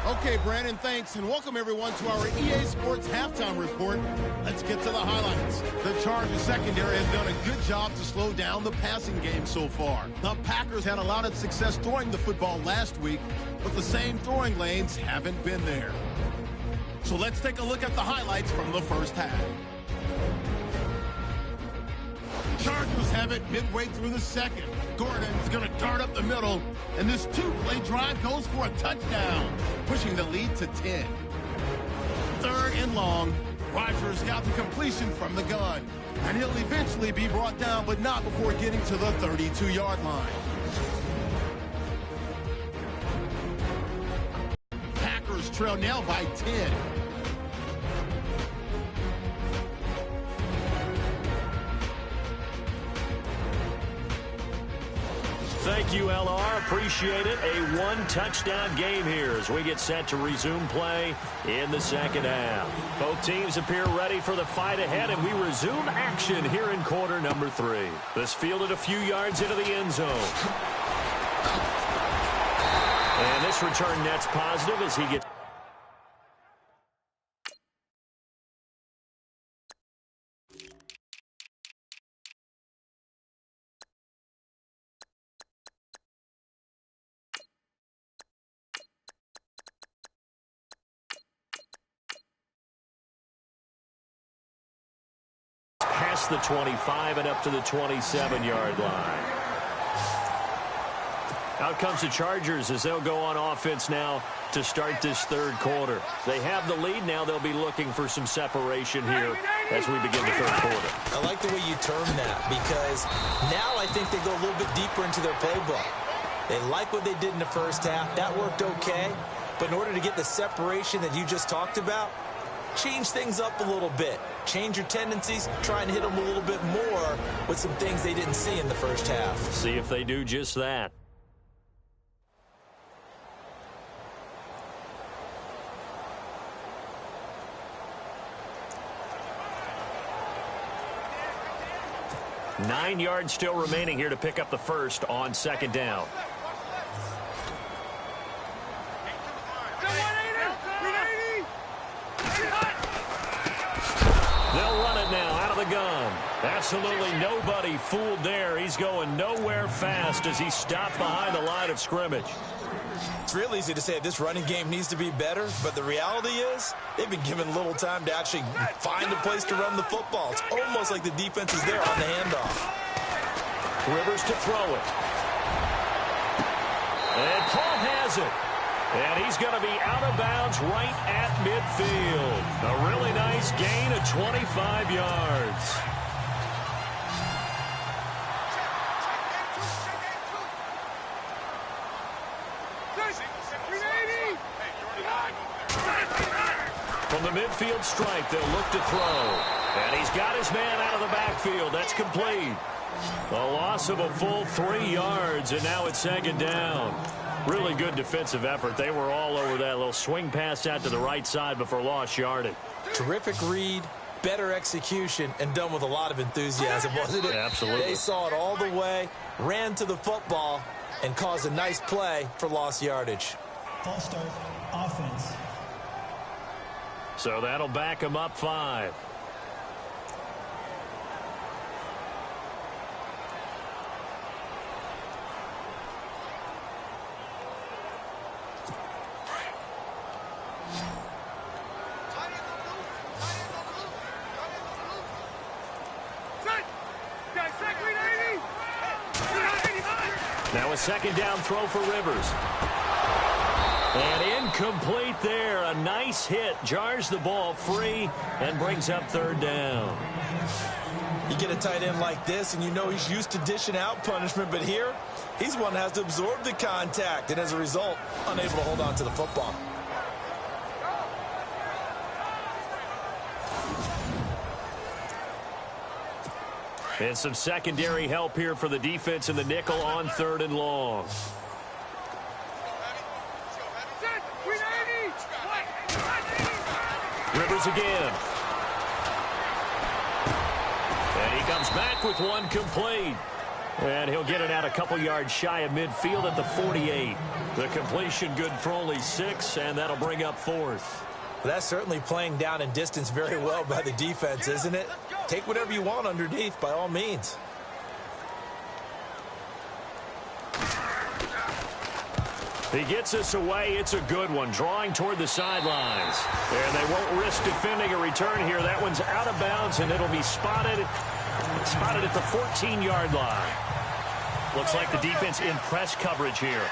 Okay, Brandon, thanks, and welcome everyone to our EA Sports Halftime Report. Let's get to the highlights. The Chargers secondary has done a good job to slow down the passing game so far. The Packers had a lot of success throwing the football last week, but the same throwing lanes haven't been there. So let's take a look at the highlights from the first half. Chargers have it midway through the second. Gordon's going to dart up the middle, and this two-play drive goes for a touchdown, pushing the lead to 10. Third and long. Rodgers got the completion from the gun, and he'll eventually be brought down, but not before getting to the 32-yard line. Packers trail now by 10. Thank you, LR. Appreciate it. A one-touchdown game here as we get set to resume play in the second half. Both teams appear ready for the fight ahead, and we resume action here in quarter number 3. This fielded a few yards into the end zone. And this return net's positive as he gets... past the 25 and up to the 27-yard line. Out comes the Chargers as they'll go on offense now to start this third quarter. They have the lead now. They'll be looking for some separation here as we begin the third quarter. I like the way you term that because now I think they go a little bit deeper into their playbook. They like what they did in the first half. That worked okay. But in order to get the separation that you just talked about, change things up a little bit. Change your tendencies. Try and hit them a little bit more with some things they didn't see in the first half. See if they do just that. Nine yards still remaining here to pick up the first on second down. They'll run it now out of the gun. Absolutely nobody fooled there. He's going nowhere fast as he stopped behind the line of scrimmage. It's real easy to say this running game needs to be better, but the reality is they've been given little time to actually find a place to run the football. It's almost like the defense is there on the handoff. Rivers to throw it. And Paul has it. And he's going to be out of bounds right at midfield. A really nice gain of 25 yards. From the midfield stripe, they'll look to throw. And he's got his man out of the backfield. That's complete. A loss of a full 3 yards, and now it's second down. Really good defensive effort. They were all over that little swing pass out to the right side before lost yardage. Terrific read, better execution, and done with a lot of enthusiasm, wasn't it? Absolutely. They saw it all the way, ran to the football, and caused a nice play for lost yardage. False start, offense. So that'll back him up 5. Now a second down throw for Rivers. And incomplete there. A nice hit. Jars the ball free and brings up third down. You get a tight end like this, and you know he's used to dishing out punishment, but here, he's one that has to absorb the contact, and as a result, unable to hold on to the football. And some secondary help here for the defense in the nickel on third and long. Rivers again. And he comes back with one complete. And he'll get it out a couple yards shy of midfield at the 48. The completion good for only 6, and that'll bring up fourth. That's certainly playing down in distance very well by the defense, isn't it? Take whatever you want underneath, by all means. He gets us away. It's a good one, drawing toward the sidelines. And they won't risk defending a return here. That one's out of bounds, and it'll be spotted at the 14-yard line. Looks like the defense in press coverage here.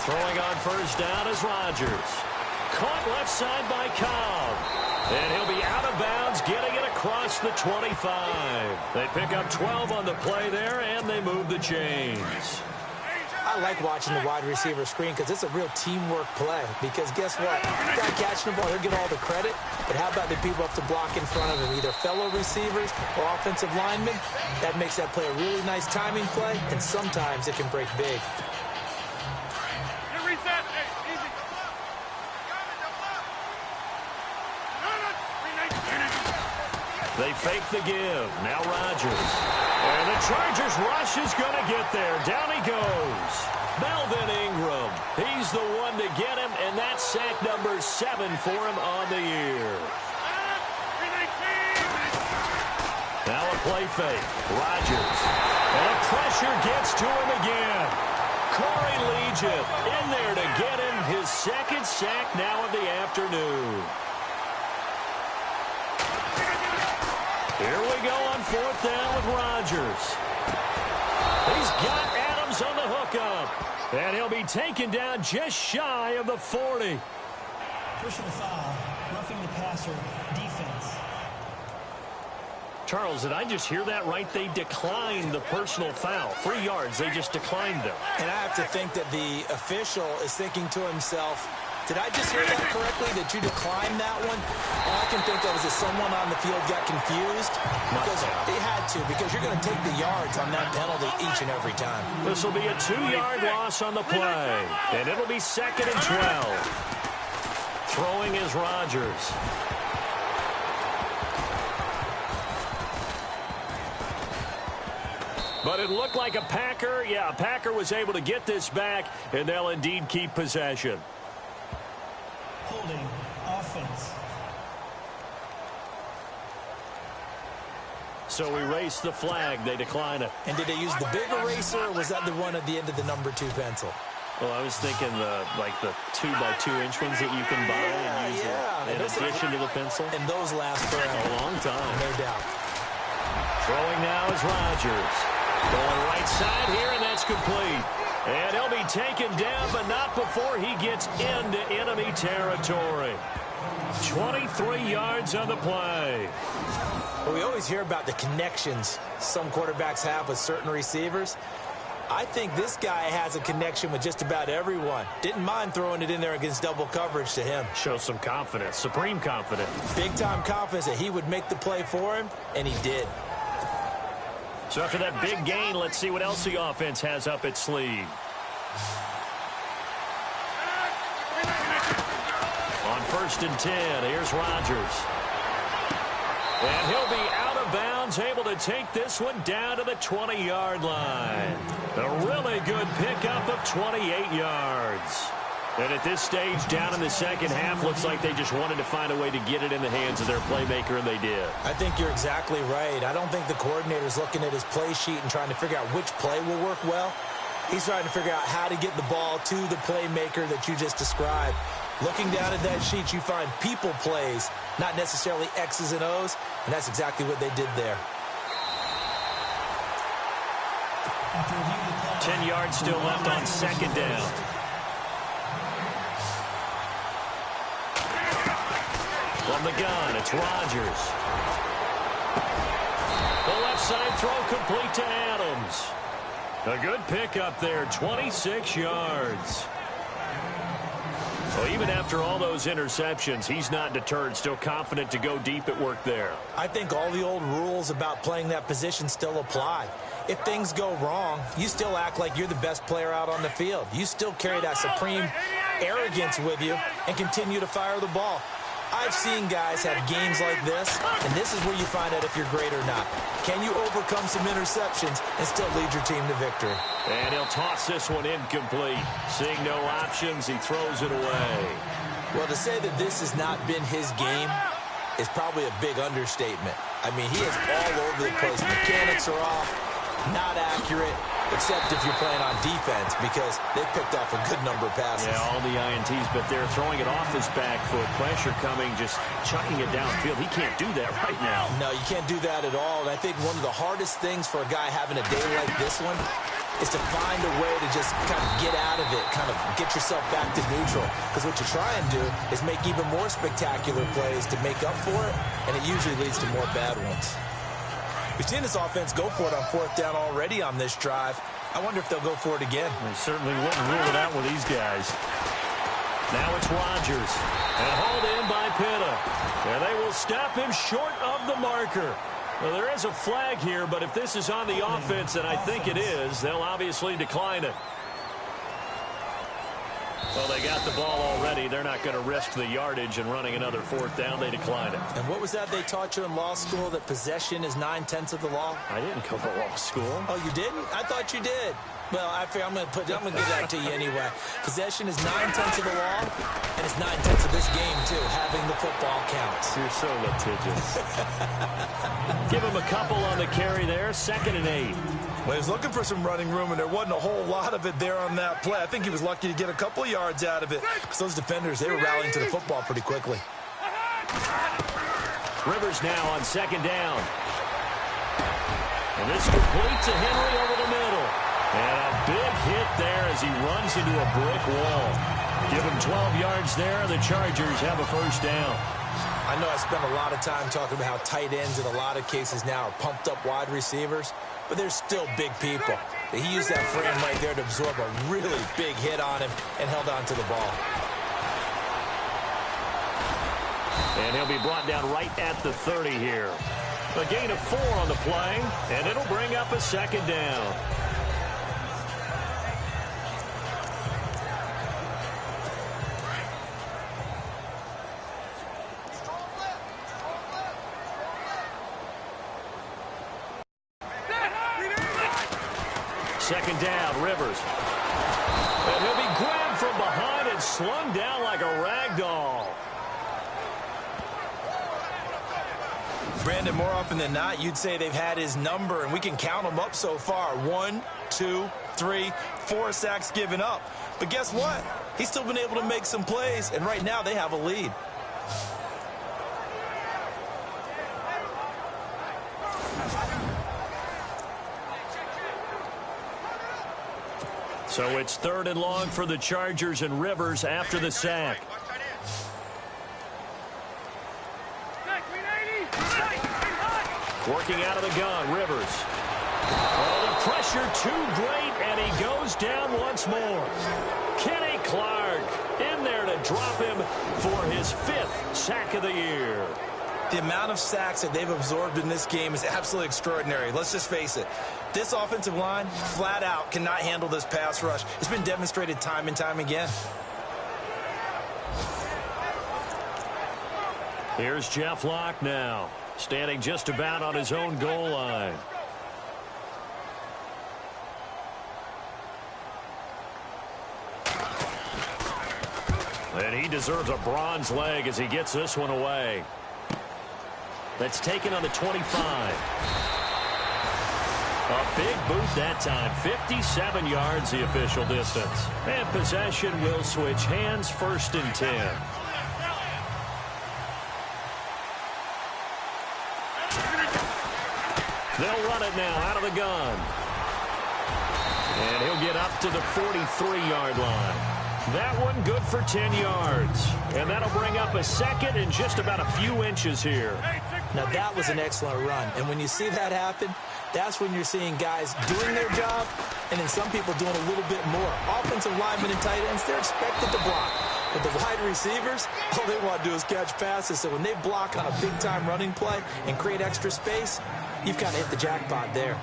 Throwing on first down is Rodgers. Caught left side by Cobb. And he'll be out of bounds, getting it across the 25. They pick up 12 on the play there, and they move the chains. I like watching the wide receiver screen because it's a real teamwork play. Because guess what? The guy catching the ball, he'll get all the credit. But how about the people up to block in front of him, either fellow receivers or offensive linemen? That makes that play a really nice timing play, and sometimes it can break big. They fake the give. Now Rodgers. And the Chargers rush is going to get there. Down he goes. Melvin Ingram. He's the one to get him, and that's sack number 7 for him on the year. Now a play fake. Rodgers. And pressure gets to him again. Corey Legion in there to get him his second sack now of the afternoon. Here we go on fourth down with Rodgers. He's got Adams on the hookup. And he'll be taken down just shy of the 40. Personal foul, roughing the passer, defense. Charles, did I just hear that right? They declined the personal foul. 3 yards, they just declined them. And I have to think that the official is thinking to himself, did I just hear that correctly, that you declined that one? All I can think of is that someone on the field got confused. Because they had to, because you're going to take the yards on that penalty each and every time. This will be a 2-yard loss on the play. And it'll be 2nd and 12. Throwing is Rodgers. But it looked like a Packer. Yeah, a Packer was able to get this back, and they'll indeed keep possession. Holding offense. So we race the flag. They decline it. And did they use the big eraser, or was that the one at the end of the number 2 pencil? Well, I was thinking the 2x2-inch ones that you can buy and use in addition to the pencil. And those last forever. A long time. No doubt. Throwing now is Rodgers. Going right side here, and that's complete. And he'll be taken down, but not before he gets into enemy territory. 23 yards on the play. Well, we always hear about the connections some quarterbacks have with certain receivers. I think this guy has a connection with just about everyone. Didn't mind throwing it in there against double coverage to him. Shows some confidence, supreme confidence. Big-time confidence that he would make the play for him, and he did. So after that big gain, let's see what else the offense has up its sleeve. On 1st and 10, here's Rodgers. And he'll be out of bounds, able to take this one down to the 20-yard line. A really good pickup of 28 yards. And at this stage, down in the second half, looks like they just wanted to find a way to get it in the hands of their playmaker, and they did. I think you're exactly right. I don't think the coordinator's looking at his play sheet and trying to figure out which play will work well. He's trying to figure out how to get the ball to the playmaker that you just described. Looking down at that sheet, you find people plays, not necessarily X's and O's, and that's exactly what they did there. 10 yards still left on 2nd down. From the gun, it's Rodgers. The left side throw complete to Adams. A good pickup there, 26 yards. Well, even after all those interceptions, he's not deterred, still confident to go deep at work there. I think all the old rules about playing that position still apply. If things go wrong, you still act like you're the best player out on the field. You still carry that supreme arrogance with you and continue to fire the ball. I've seen guys have games like this, and this is where you find out if you're great or not. Can you overcome some interceptions and still lead your team to victory? And he'll toss this one incomplete. Seeing no options, he throws it away. Well, to say that this has not been his game is probably a big understatement. I mean, he is all over the place. Mechanics are off, not accurate, except if you're playing on defense, because they picked off a good number of passes. Yeah, all the INTs, but they're throwing it off his back foot. Pressure coming, just chucking it downfield. He can't do that right now. No, you can't do that at all. And I think one of the hardest things for a guy having a day like this one is to find a way to just kind of get out of it, kind of get yourself back to neutral. Because what you try and do is make even more spectacular plays to make up for it, and it usually leads to more bad ones. We've seen this offense go for it on 4th down already on this drive. I wonder if they'll go for it again. They certainly wouldn't rule it out with these guys. Now it's Rodgers. And hauled in by Pitta. And they will stop him short of the marker. Well, there is a flag here, but if this is on the offense, and I think it is, they'll obviously decline it. Well, they got the ball already. They're not going to risk the yardage and running another 4th down. They decline it. And what was that they taught you in law school, that possession is 9/10 of the law? I didn't go to law school. Oh, you didn't? I thought you did. Well, I figure I'm going to give that to you anyway. Possession is 9/10 of the law, and it's 9/10 of this game, too. Having the football counts. You're so litigious. Give him a couple on the carry there. 2nd and 8. Well, he was looking for some running room, and there wasn't a whole lot of it there on that play. I think he was lucky to get a couple of yards out of it, because those defenders, they were rallying to the football pretty quickly. Rivers now on 2nd down. And this complete to Henry over the middle. And a big hit there as he runs into a brick wall. Give him 12 yards there. The Chargers have a 1st down. I know I spent a lot of time talking about how tight ends in a lot of cases now are pumped up wide receivers, but they're still big people. He used that frame right there to absorb a really big hit on him and held on to the ball. And he'll be brought down right at the 30 here. A gain of 4 on the play, and it'll bring up a 2nd down. Second down, Rivers. And he'll be grabbed from behind and slung down like a rag doll. Brandon, more often than not, you'd say they've had his number, and we can count them up so far. 1, 2, 3, 4 sacks given up. But guess what? He's still been able to make some plays, and right now they have a lead. So it's 3rd and long for the Chargers, and Rivers after the sack. Working out of the gun, Rivers. Oh, the pressure too great, and he goes down once more. Kenny Clark in there to drop him for his 5th sack of the year. The amount of sacks that they've absorbed in this game is absolutely extraordinary. Let's just face it. This offensive line, flat out, cannot handle this pass rush. It's been demonstrated time and time again. Here's Jeff Locke now, standing just about on his own goal line. And he deserves a bronze leg as he gets this one away. That's taken on the 25. A big boot that time. 57 yards the official distance. And possession will switch hands. 1st and 10. They'll run it now out of the gun. And he'll get up to the 43-yard line. That one good for 10 yards. And that'll bring up a 2nd and just about a few inches here. Now, that was an excellent run. And when you see that happen, that's when you're seeing guys doing their job and then some people doing a little bit more. Offensive linemen and tight ends, they're expected to block. But the wide receivers, all they want to do is catch passes. So when they block on a big-time running play and create extra space, you've kind of hit the jackpot there.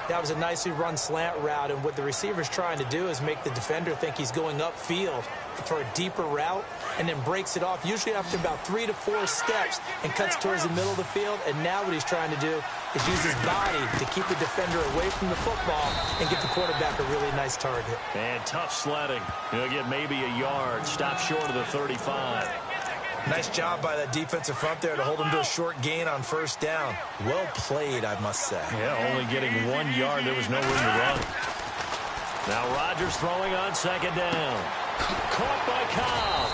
That was a nicely run slant route, and what the receiver's trying to do is make the defender think he's going upfield for a deeper route and then breaks it off, usually after about 3 to 4 steps, and cuts towards the middle of the field. And now what he's trying to do is use his body to keep the defender away from the football and get the quarterback a really nice target. And tough sledding. He'll get maybe a yard. Stop short of the 35. Nice job by that defensive front there to hold him to a short gain on 1st down. Well played, I must say. Yeah, only getting 1 yard. There was no room to run. Now Rodgers throwing on second down. Caught by Cobb.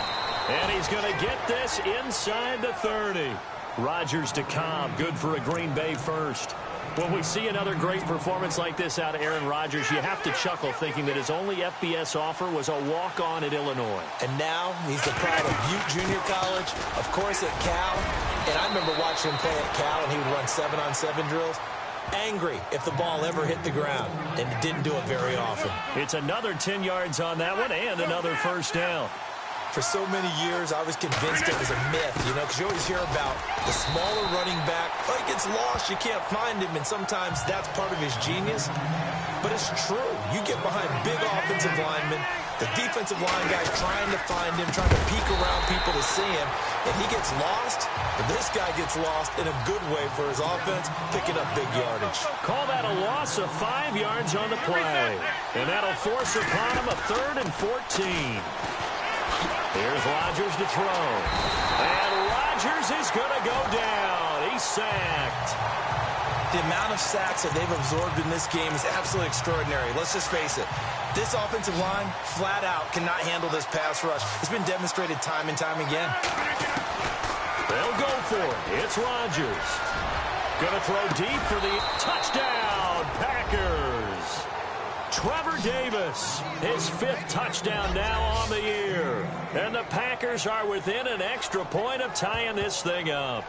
And he's going to get this inside the 30. Rodgers to Cobb. Good for a Green Bay first. When we see another great performance like this out of Aaron Rodgers, you have to chuckle thinking that his only FBS offer was a walk-on at Illinois. And now he's the pride of Butte Junior College, of course at Cal. And I remember watching him play at Cal, and he would run 7-on-7 drills. Angry if the ball ever hit the ground, and it didn't do it very often. It's another 10 yards on that one and another first down. For so many years, I was convinced it was a myth, you know, because you always hear about the smaller running back. Oh, he gets lost, you can't find him, and sometimes that's part of his genius. But it's true. You get behind big offensive linemen, the defensive line guy's trying to find him, trying to peek around people to see him, and he gets lost. But this guy gets lost in a good way for his offense, picking up big yardage. Call that a loss of 5 yards on the play. And that'll force upon him a 3rd and 14. Here's Rodgers to throw. And Rodgers is going to go down. He's sacked. The amount of sacks that they've absorbed in this game is absolutely extraordinary. Let's just face it. This offensive line, flat out, cannot handle this pass rush. It's been demonstrated time and time again. They'll go for it. It's Rodgers. Going to throw deep for the touchdown, Packers. Trevor Davis, his 5th touchdown now on the year. And the Packers are within an extra point of tying this thing up.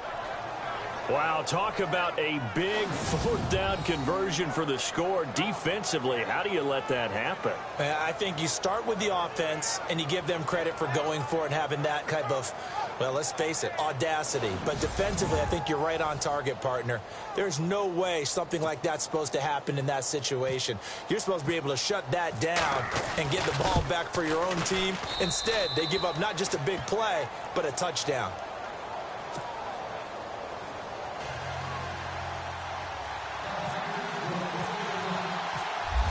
Wow, talk about a big 4th down conversion for the score. Defensively, how do you let that happen? I think you start with the offense, and you give them credit for going for it and having that type of, well, let's face it, audacity. But defensively, I think you're right on target, partner. There's no way something like that's supposed to happen in that situation. You're supposed to be able to shut that down and get the ball back for your own team. Instead, they give up not just a big play, but a touchdown.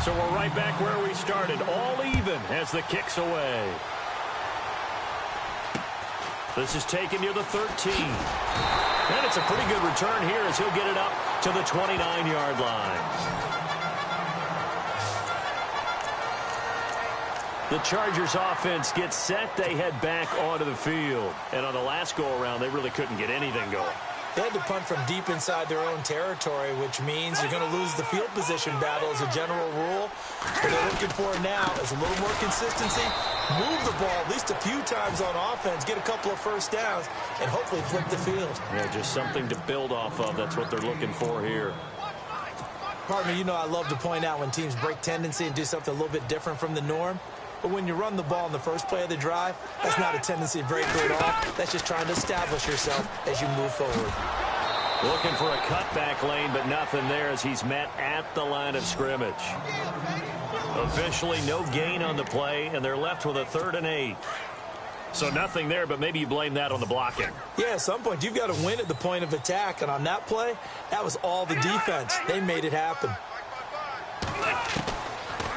So we're right back where we started, all even as the kick's away. This is taken near the 13. And it's a pretty good return here as he'll get it up to the 29-yard line. The Chargers offense gets set. They head back onto the field. And on the last go-around, they really couldn't get anything going. They had to punt from deep inside their own territory, which means you're going to lose the field position battle as a general rule. What they're looking for now is a little more consistency, move the ball at least a few times on offense, get a couple of first downs, and hopefully flip the field. Yeah, just something to build off of. That's what they're looking for here. Pardon me, you know I love to point out when teams break tendency and do something a little bit different from the norm. But when you run the ball in the first play of the drive, that's not a tendency to break it off. That's just trying to establish yourself as you move forward. Looking for a cutback lane, but nothing there as he's met at the line of scrimmage. Officially no gain on the play, and they're left with a 3rd and 8. So nothing there, but maybe you blame that on the blocking. Yeah, at some point you've got to win at the point of attack, and on that play, that was all the defense. They made it happen.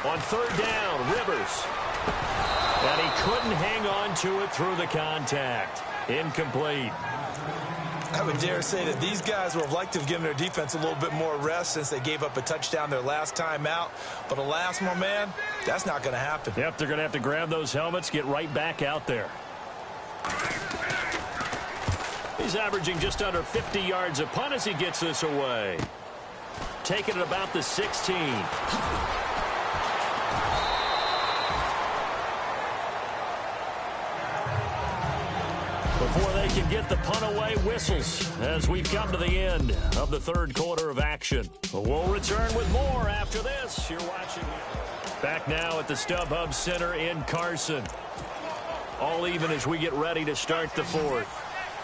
On 3rd down, Rivers. And he couldn't hang on to it through the contact. Incomplete. I would dare say that these guys would have liked to have given their defense a little bit more rest since they gave up a touchdown their last time out. But alas, my man, that's not going to happen. Yep, they're going to have to grab those helmets, get right back out there. He's averaging just under 50 yards a punt as he gets this away. Taking it about the 16. Before they can get the punt away, whistles as we've come to the end of the 3rd quarter of action. We'll return with more after this. You're watching back now at the StubHub Center in Carson. All even as we get ready to start the 4th.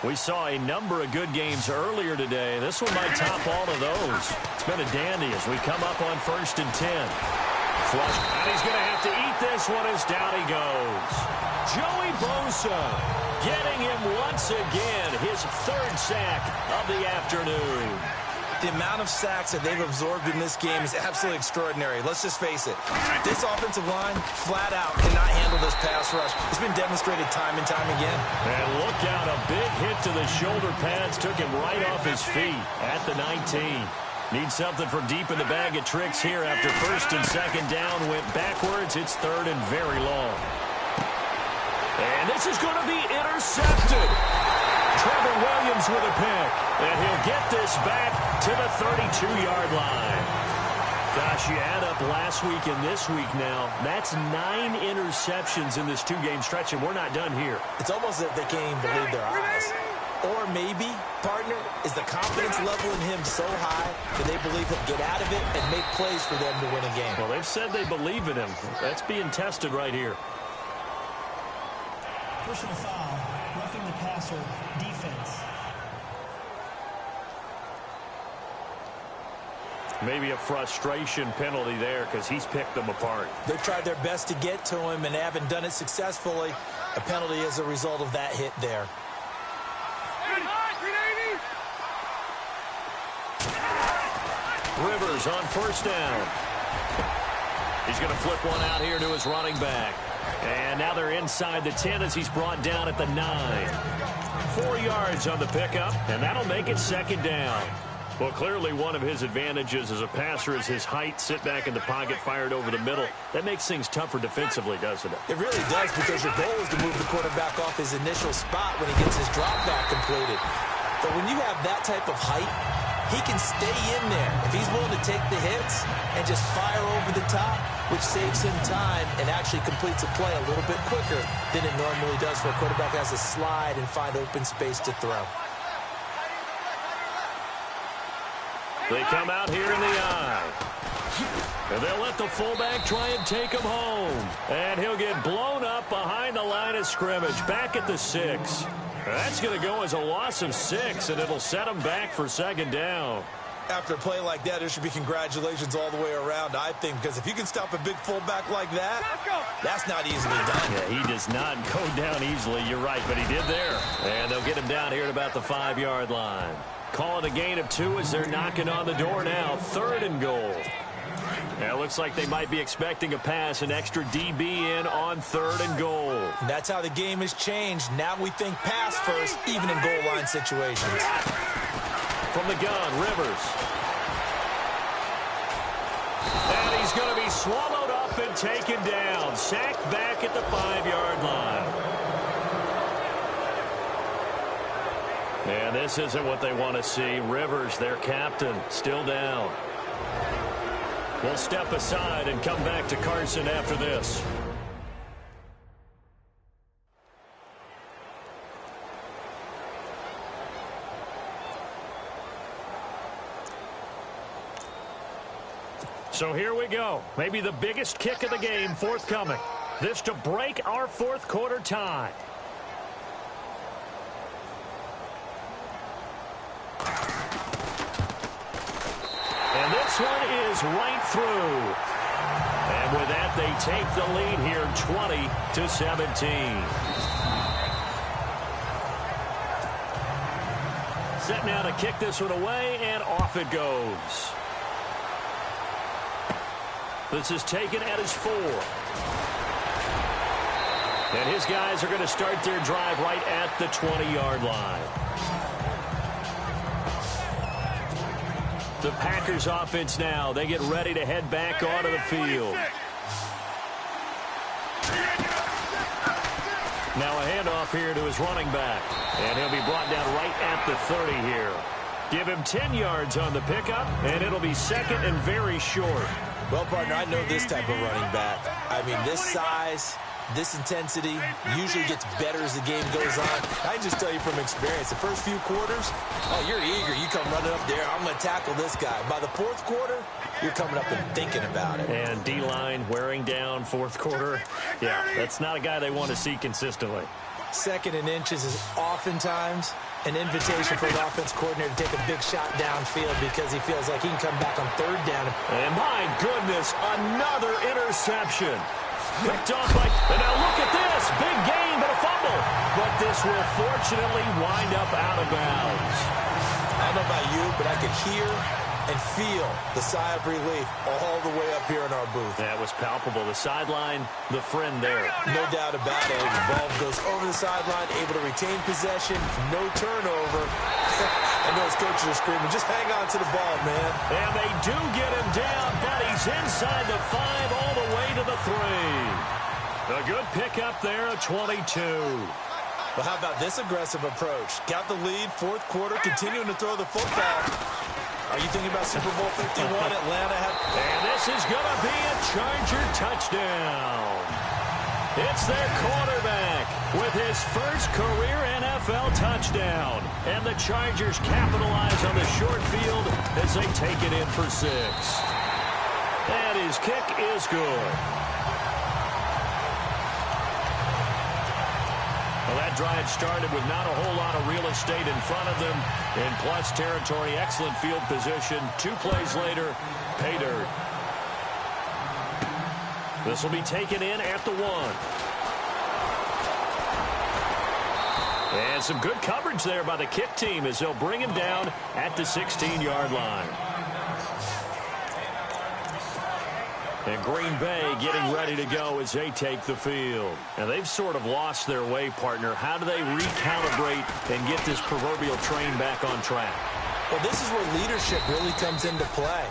We saw a number of good games earlier today. This one might top all of those. It's been a dandy as we come up on 1st and 10. Flush, and he's going to have to eat this one as down he goes. Joey Bosa getting him once again, his 3rd sack of the afternoon. The amount of sacks that they've absorbed in this game is absolutely extraordinary. Let's just face it. This offensive line, flat out, cannot handle this pass rush. It's been demonstrated time and time again. And look out, a big hit to the shoulder pads took him right off his feet at the 19. Need something for deep in the bag of tricks here after first and second down went backwards. It's third and very long. And this is going to be intercepted. Trevor Williams with a pick. And he'll get this back to the 32-yard line. Gosh, you add up last week and this week now. That's 9 interceptions in this 2-game stretch, and we're not done here. It's almost as if they can't even believe their eyes. Or maybe, partner, is the confidence level in him so high that they believe he'll get out of it and make plays for them to win a game. Well, they've said they believe in him. That's being tested right here. Personal foul, roughing the passer, defense. Maybe a frustration penalty there because he's picked them apart. They've tried their best to get to him and haven't done it successfully. A penalty as a result of that hit there. Rivers on first down. He's going to flip one out here to his running back. And now they're inside the 10 as he's brought down at the 9. 4 yards on the pickup, and that'll make it second down. Well, clearly one of his advantages as a passer is his height. Sit back in the pocket, fired over the middle. That makes things tougher defensively, doesn't it? It really does, because your goal is to move the quarterback off his initial spot when he gets his drop back completed. But when you have that type of height, he can stay in there if he's willing to take the hits and just fire over the top, which saves him time and actually completes a play a little bit quicker than it normally does for a quarterback who has to slide and find open space to throw. They come out here in the eye. And they'll let the fullback try and take him home. And he'll get blown up behind the line of scrimmage, back at the 6. That's going to go as a loss of 6, and it'll set him back for second down. After a play like that, there should be congratulations all the way around, I think, because if you can stop a big fullback like that, that's not easily done. Yeah, he does not go down easily, you're right, but he did there. And they'll get him down here at about the 5-yard line. Call it a gain of 2 as they're knocking on the door now. 3rd and goal. Now, it looks like they might be expecting a pass, an extra DB in on 3rd and goal. And that's how the game has changed. Now we think pass first, even in goal line situations. From the gun, Rivers. And he's going to be swallowed up and taken down. Sacked back at the 5-yard line. And this isn't what they want to see. Rivers, their captain, still down. We'll step aside and come back to Carson after this. So here we go. Maybe the biggest kick of the game forthcoming. This to break our 4th quarter tie. And this one is right through. And with that, they take the lead here 20-17. Set now to kick this one away, and off it goes. This is taken at his 4. And his guys are going to start their drive right at the 20-yard line. The Packers offense now. They get ready to head back onto the field. Now a handoff here to his running back. And he'll be brought down right at the 30 here. Give him 10 yards on the pickup, and it'll be second and very short. Well, partner, I know this type of running back. I mean, this size, this intensity usually gets better as the game goes on. I can just tell you from experience, the first few quarters, oh, you're eager. You come running up there, I'm going to tackle this guy. By the 4th quarter, you're coming up and thinking about it. And D-line wearing down 4th quarter. Yeah, that's not a guy they want to see consistently. 2nd and inches is oftentimes an invitation for an offense coordinator to take a big shot downfield because he feels like he can come back on 3rd down. And my goodness, another interception. Picked off by, and now look at this, big gain but a fumble. But this will fortunately wind up out of bounds. I don't know about you, but I could hear and feel the sigh of relief all the way up here in our booth. That was palpable. The sideline, the friend there. No doubt about it. The ball goes over the sideline, able to retain possession, no turnover. I know his coaches are screaming, just hang on to the ball, man. And they do get him down, but he's inside the 5 all the way to the 3. A good pickup there, a 22. But how about this aggressive approach? Got the lead, fourth quarter, continuing to throw the football. Are you thinking about Super Bowl 51? Atlanta had... And this is going to be a Charger touchdown. It's their quarterback with his first career NFL touchdown. And the Chargers capitalize on the short field as they take it in for 6. And his kick is good. Well, that drive started with not a whole lot of real estate in front of them. In plus territory, excellent field position. 2 plays later, pay dirt. This will be taken in at the 1. And some good coverage there by the kick team as they'll bring him down at the 16-yard line. And Green Bay getting ready to go as they take the field. And they've sort of lost their way, partner. How do they recalibrate and get this proverbial train back on track? Well, this is where leadership really comes into play.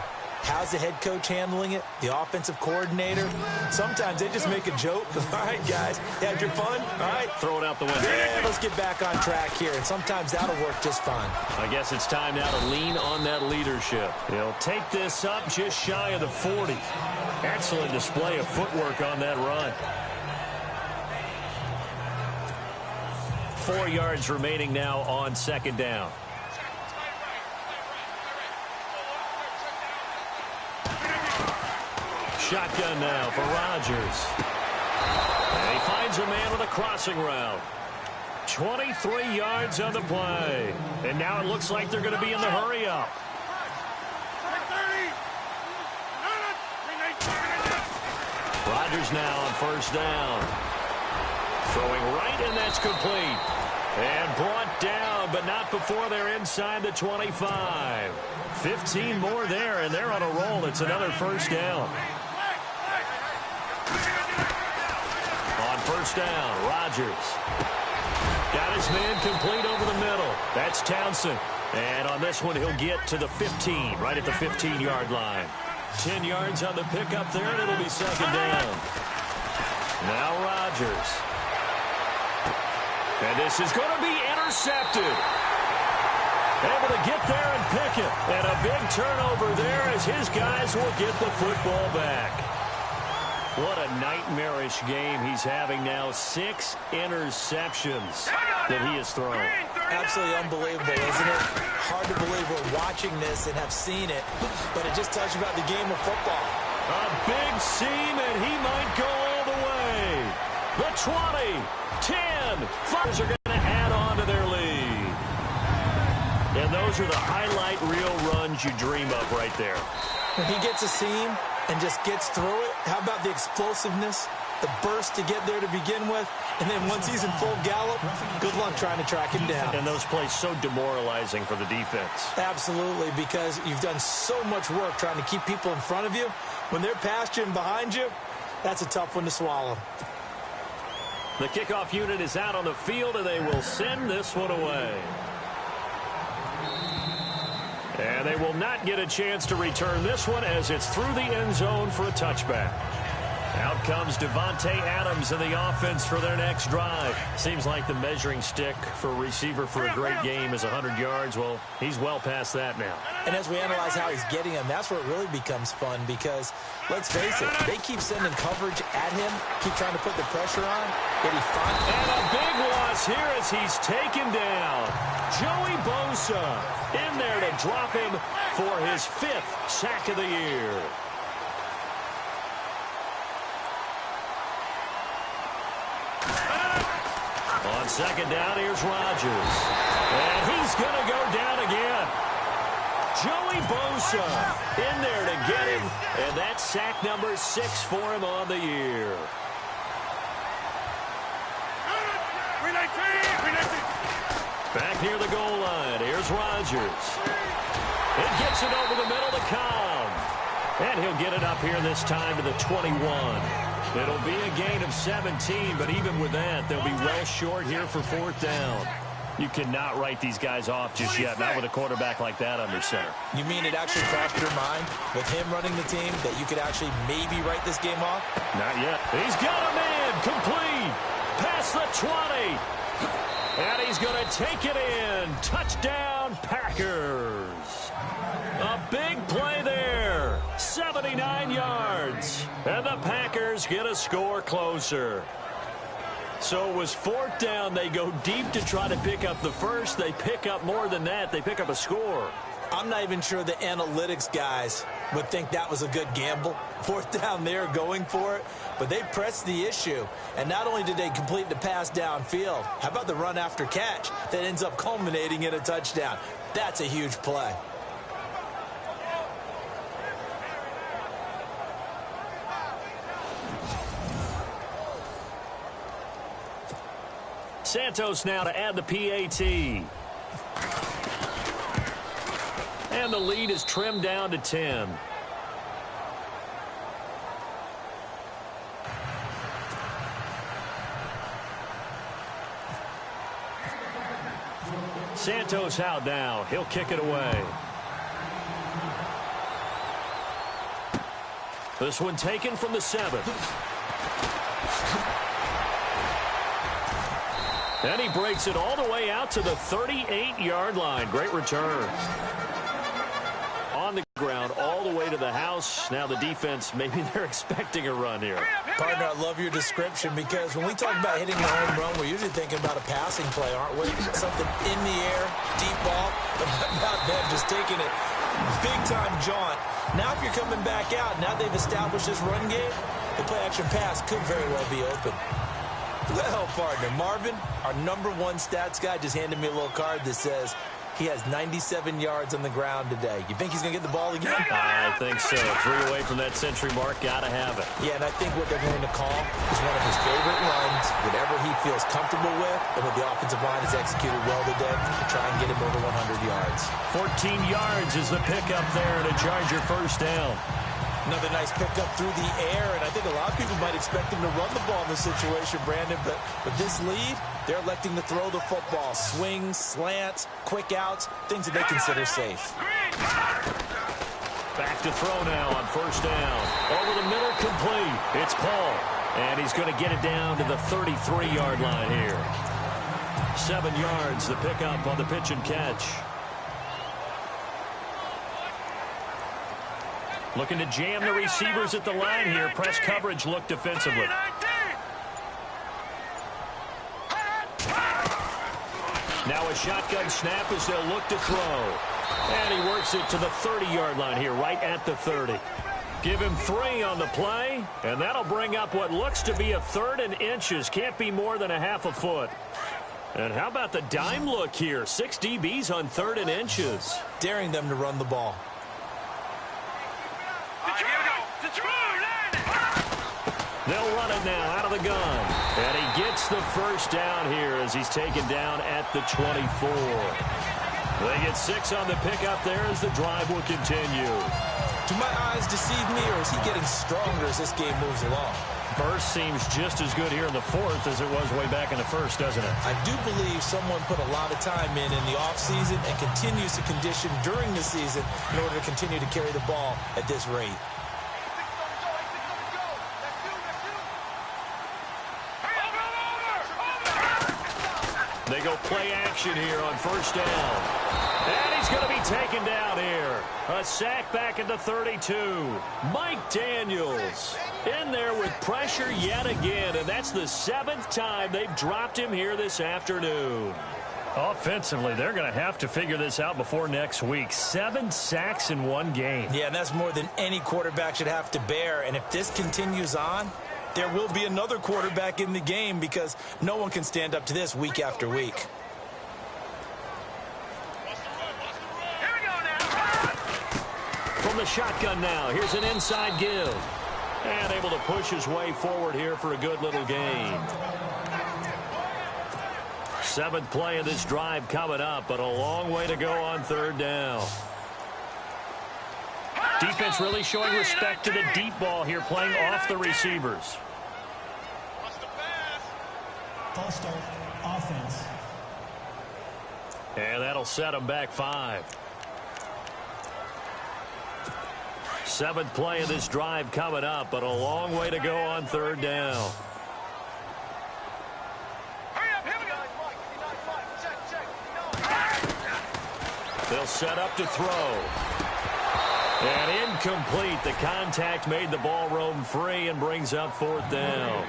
How's the head coach handling it? The offensive coordinator? Sometimes they just make a joke. All right, guys, you had your fun? All right. Throw it out the window. Yeah, let's get back on track here. And sometimes that'll work just fine. I guess it's time now to lean on that leadership. He'll take this up just shy of the 40. Excellent display of footwork on that run. 4 yards remaining now on second down. Shotgun now for Rodgers. And he finds a man with a crossing route. 23 yards on the play. And now it looks like they're going to be in the hurry-up. Rodgers now on first down. Throwing right, and that's complete. And brought down, but not before they're inside the 25. 15 more there, and they're on a roll. It's another first down. On first down, Rodgers. Got his man complete over the middle. That's Townsend. And on this one, he'll get to the 15, right at the 15-yard line. 10 yards on the pickup there, and it'll be second down. Now Rodgers. And this is going to be intercepted. Able to get there and pick it. And a big turnover there as his guys will get the football back. What a nightmarish game he's having now. 6 interceptions that he has thrown. Absolutely unbelievable, isn't it? Hard to believe we're watching this and have seen it, but it just tells you about the game of football. A big seam, and he might go all the way. The 20, 10, 5 are going to add on to their lead. And those are the highlight reel runs you dream of right there. When he gets a seam and just gets through it, how about the explosiveness, the burst to get there to begin with, and then once he's in full gallop, good luck trying to track him down. And those plays so demoralizing for the defense. Absolutely, because you've done so much work trying to keep people in front of you. When they're past you and behind you, that's a tough one to swallow. The kickoff unit is out on the field, and they will send this one away. And they will not get a chance to return this one as it's through the end zone for a touchback. Out comes Devontae Adams in the offense for their next drive. Seems like the measuring stick for a receiver for a great game is 100 yards. Well, he's well past that now. And as we analyze how he's getting them, that's where it really becomes fun because, let's face it, they keep sending coverage at him, keep trying to put the pressure on, yet he finds... And a big loss here as he's taken down. Joey Bosa in there to drop him for his 5th sack of the year. On second down, here's Rodgers. And he's going to go down again. Joey Bosa in there to get him. And that's sack number 6 for him on the year. Back near the goal line. Here's Rodgers. It gets it over the middle to Cobb. And he'll get it up here this time to the 21. It'll be a gain of 17, but even with that, they'll be well short here for fourth down. You cannot write these guys off just yet, not with a quarterback like that under center. You mean it actually crossed your mind with him running the team that you could actually maybe write this game off? Not yet. He's got a man complete past the 20. And he's going to take it in. Touchdown, Packers. A big play there. 79 yards. And the Packers get a score closer. So it was fourth down. They go deep to try to pick up the first. They pick up more than that. They pick up a score. I'm not even sure the analytics guys would think that was a good gamble. Fourth down there, going for it. But they pressed the issue. And not only did they complete the pass downfield, how about the run after catch that ends up culminating in a touchdown? That's a huge play. Santos now to add the PAT. And the lead is trimmed down to 10. Santos out now. He'll kick it away. This one taken from the 7. And he breaks it all the way out to the 38-yard line. Great return. On the ground all the way to the house. Now the defense, maybe they're expecting a run here. Partner, I love your description because when we talk about hitting the home run, we're usually thinking about a passing play, aren't we? Something in the air, deep ball. But about them just taking it big-time jaunt. Now if you're coming back out, now they've established this run game, the play-action pass could very well be open. Well, partner, Marvin, our #1 stats guy, just handed me a little card that says he has 97 yards on the ground today. You think he's going to get the ball again? I think so. 3 away from that century mark. Got to have it. Yeah, and I think what they're going to call is one of his favorite runs, whatever he feels comfortable with, and what the offensive line has executed well today to try and get him over 100 yards. 14 yards is the pickup there to Charger first down. Another nice pickup through the air, and I think a lot of people might expect him to run the ball in this situation, Brandon, but with this lead, they're electing to throw the football. Swings, slants, quick outs, things that they consider safe. Back to throw now on first down. Over the middle, complete. It's Paul, and he's going to get it down to the 33-yard line here. 7 yards, the pickup on the pitch and catch. Looking to jam the receivers at the line here. Press coverage look defensively. Now a shotgun snap as they'll look to throw. And he works it to the 30-yard line here, right at the 30. Give him 3 on the play, and that'll bring up what looks to be a 3rd and inches. Can't be more than a half a foot. And how about the dime look here? 6 DBs on 3rd and inches. Daring them to run the ball. They'll run it now out of the gun. And he gets the first down here as he's taken down at the 24. They get 6 on the pickup there as the drive will continue. Do my eyes deceive me, or is he getting stronger as this game moves along? Burst seems just as good here in the 4th as it was way back in the 1st, doesn't it? I do believe someone put a lot of time in the offseason and continues to condition during the season in order to continue to carry the ball at this rate. They go play action here on first down. And he's going to be taken down here. A sack back at the 32. Mike Daniels in there with pressure yet again. And that's the 7th time they've dropped him here this afternoon. Offensively, they're going to have to figure this out before next week. 7 sacks in one game. Yeah, and that's more than any quarterback should have to bear. And if this continues on, there will be another quarterback in the game because no one can stand up to this week after week. From the shotgun now, here's an inside give. And able to push his way forward here for a good little gain. 7th play of this drive coming up, but a long way to go on 3rd down. Defense really showing respect to the deep ball here, playing off the receivers. False start, offense. And that'll set them back 5. 7th play of this drive coming up, but a long way to go on 3rd down. They'll set up to throw. And incomplete. The contact made the ball roam free and brings up 4th down.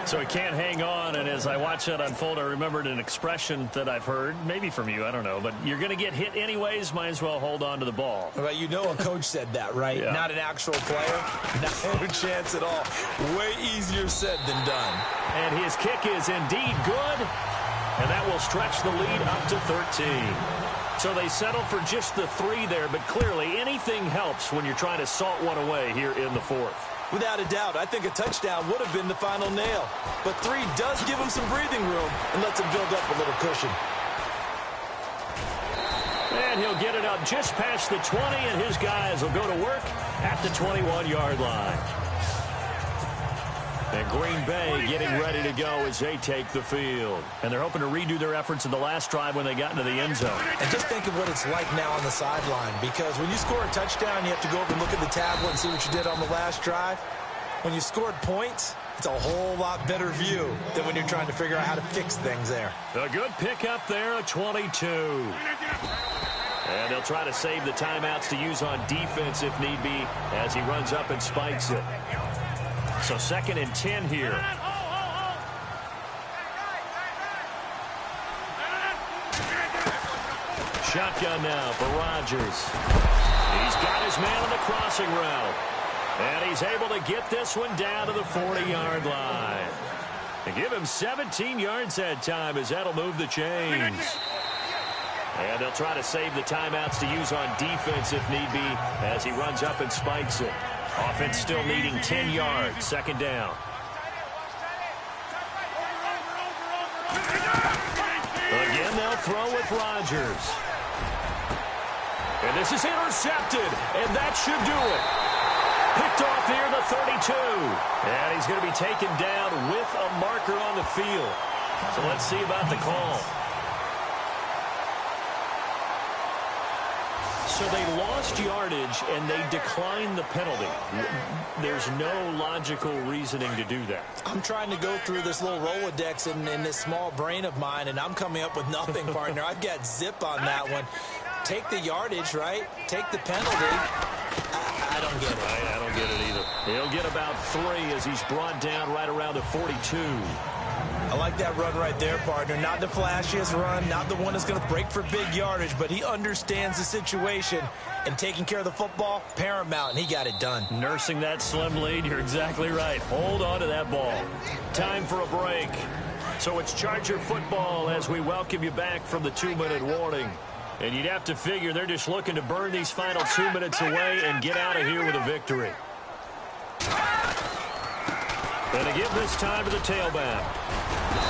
So he can't hang on, and as I watch that unfold, I remembered an expression that I've heard, maybe from you, I don't know, but you're going to get hit anyways, might as well hold on to the ball. Well, you know a coach said that, right? Yeah. Not an actual player. No chance at all. Way easier said than done. And his kick is indeed good, and that will stretch the lead up to 13. So they settle for just the 3 there, but clearly anything helps when you're trying to salt one away here in the 4th. Without a doubt, I think a touchdown would have been the final nail. But 3 does give him some breathing room and lets him build up a little cushion. And he'll get it up just past the 20, and his guys will go to work at the 21-yard line. And Green Bay getting ready to go as they take the field. And they're hoping to redo their efforts in the last drive when they got into the end zone. And just think of what it's like now on the sideline, because when you score a touchdown, you have to go over and look at the tablet and see what you did on the last drive. When you scored points, it's a whole lot better view than when you're trying to figure out how to fix things there. A good pickup there, a 22. And they'll try to save the timeouts to use on defense if need be as he runs up and spikes it. So 2nd and 10 here. Shotgun now for Rodgers. He's got his man on the crossing route. And he's able to get this one down to the 40-yard line. And give him 17 yards that time as that'll move the chains. And they'll try to save the timeouts to use on defense if need be as he runs up and spikes it. Offense still needing 10 yards. 2nd down. Again, they'll throw with Rodgers. And this is intercepted, and that should do it. Picked off near the 32. And he's going to be taken down with a marker on the field. So let's see about the call. So they lost yardage, and they declined the penalty. There's no logical reasoning to do that. I'm trying to go through this little Rolodex in this small brain of mine, and I'm coming up with nothing, partner. I've got zip on that one. Take the yardage, right? Take the penalty. I don't get it. I don't get it either. He'll get about 3 as he's brought down right around the 42. I like that run right there, partner. Not the flashiest run, not the one that's going to break for big yardage, but he understands the situation, and taking care of the football, paramount, and he got it done. Nursing that slim lead, you're exactly right. Hold on to that ball. Time for a break. So it's Charger football as we welcome you back from the 2-minute warning. And you'd have to figure they're just looking to burn these final 2 minutes away and get out of here with a victory. And to give this time to the tailback.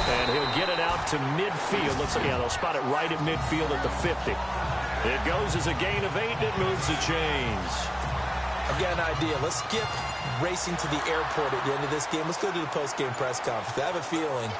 And he'll get it out to midfield. Looks like, yeah, they'll spot it right at midfield at the 50. It goes as a gain of 8, and it moves the chains. I've got an idea. Let's skip racing to the airport at the end of this game. Let's go to the post-game press conference. I have a feeling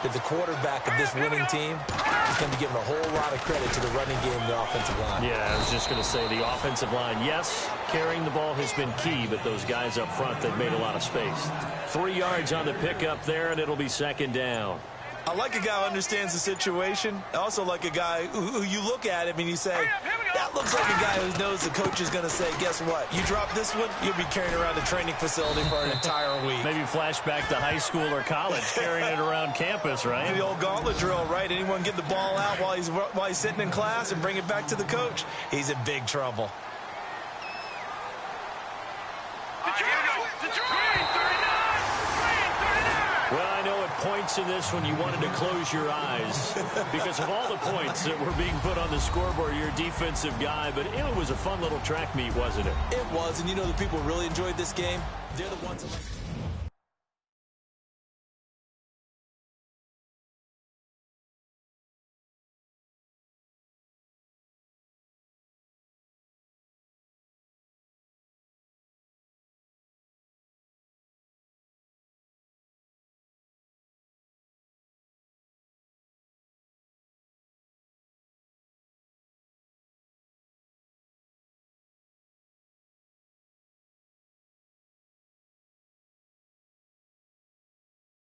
that the quarterback of this winning team is going to be given a whole lot of credit to the running game and the offensive line. Yeah, I was just going to say the offensive line, yes, carrying the ball has been key, but those guys up front, they've made a lot of space. 3 yards on the pickup there, and it'll be 2nd down. I like a guy who understands the situation. I also like a guy who you look at him and you say, that looks like a guy who knows the coach is going to say, guess what? You drop this one, you'll be carrying around a training facility for an entire week. Maybe flashback to high school or college, carrying it around campus, right? The old gauntlet drill, right? Anyone get the ball out while he's sitting in class and bring it back to the coach? He's in big trouble. Well, I know at points in this one you wanted to close your eyes because of all the points that were being put on the scoreboard. You're a defensive guy, but it was a fun little track meet, wasn't it? It was, and you know the people who really enjoyed this game? They're the ones that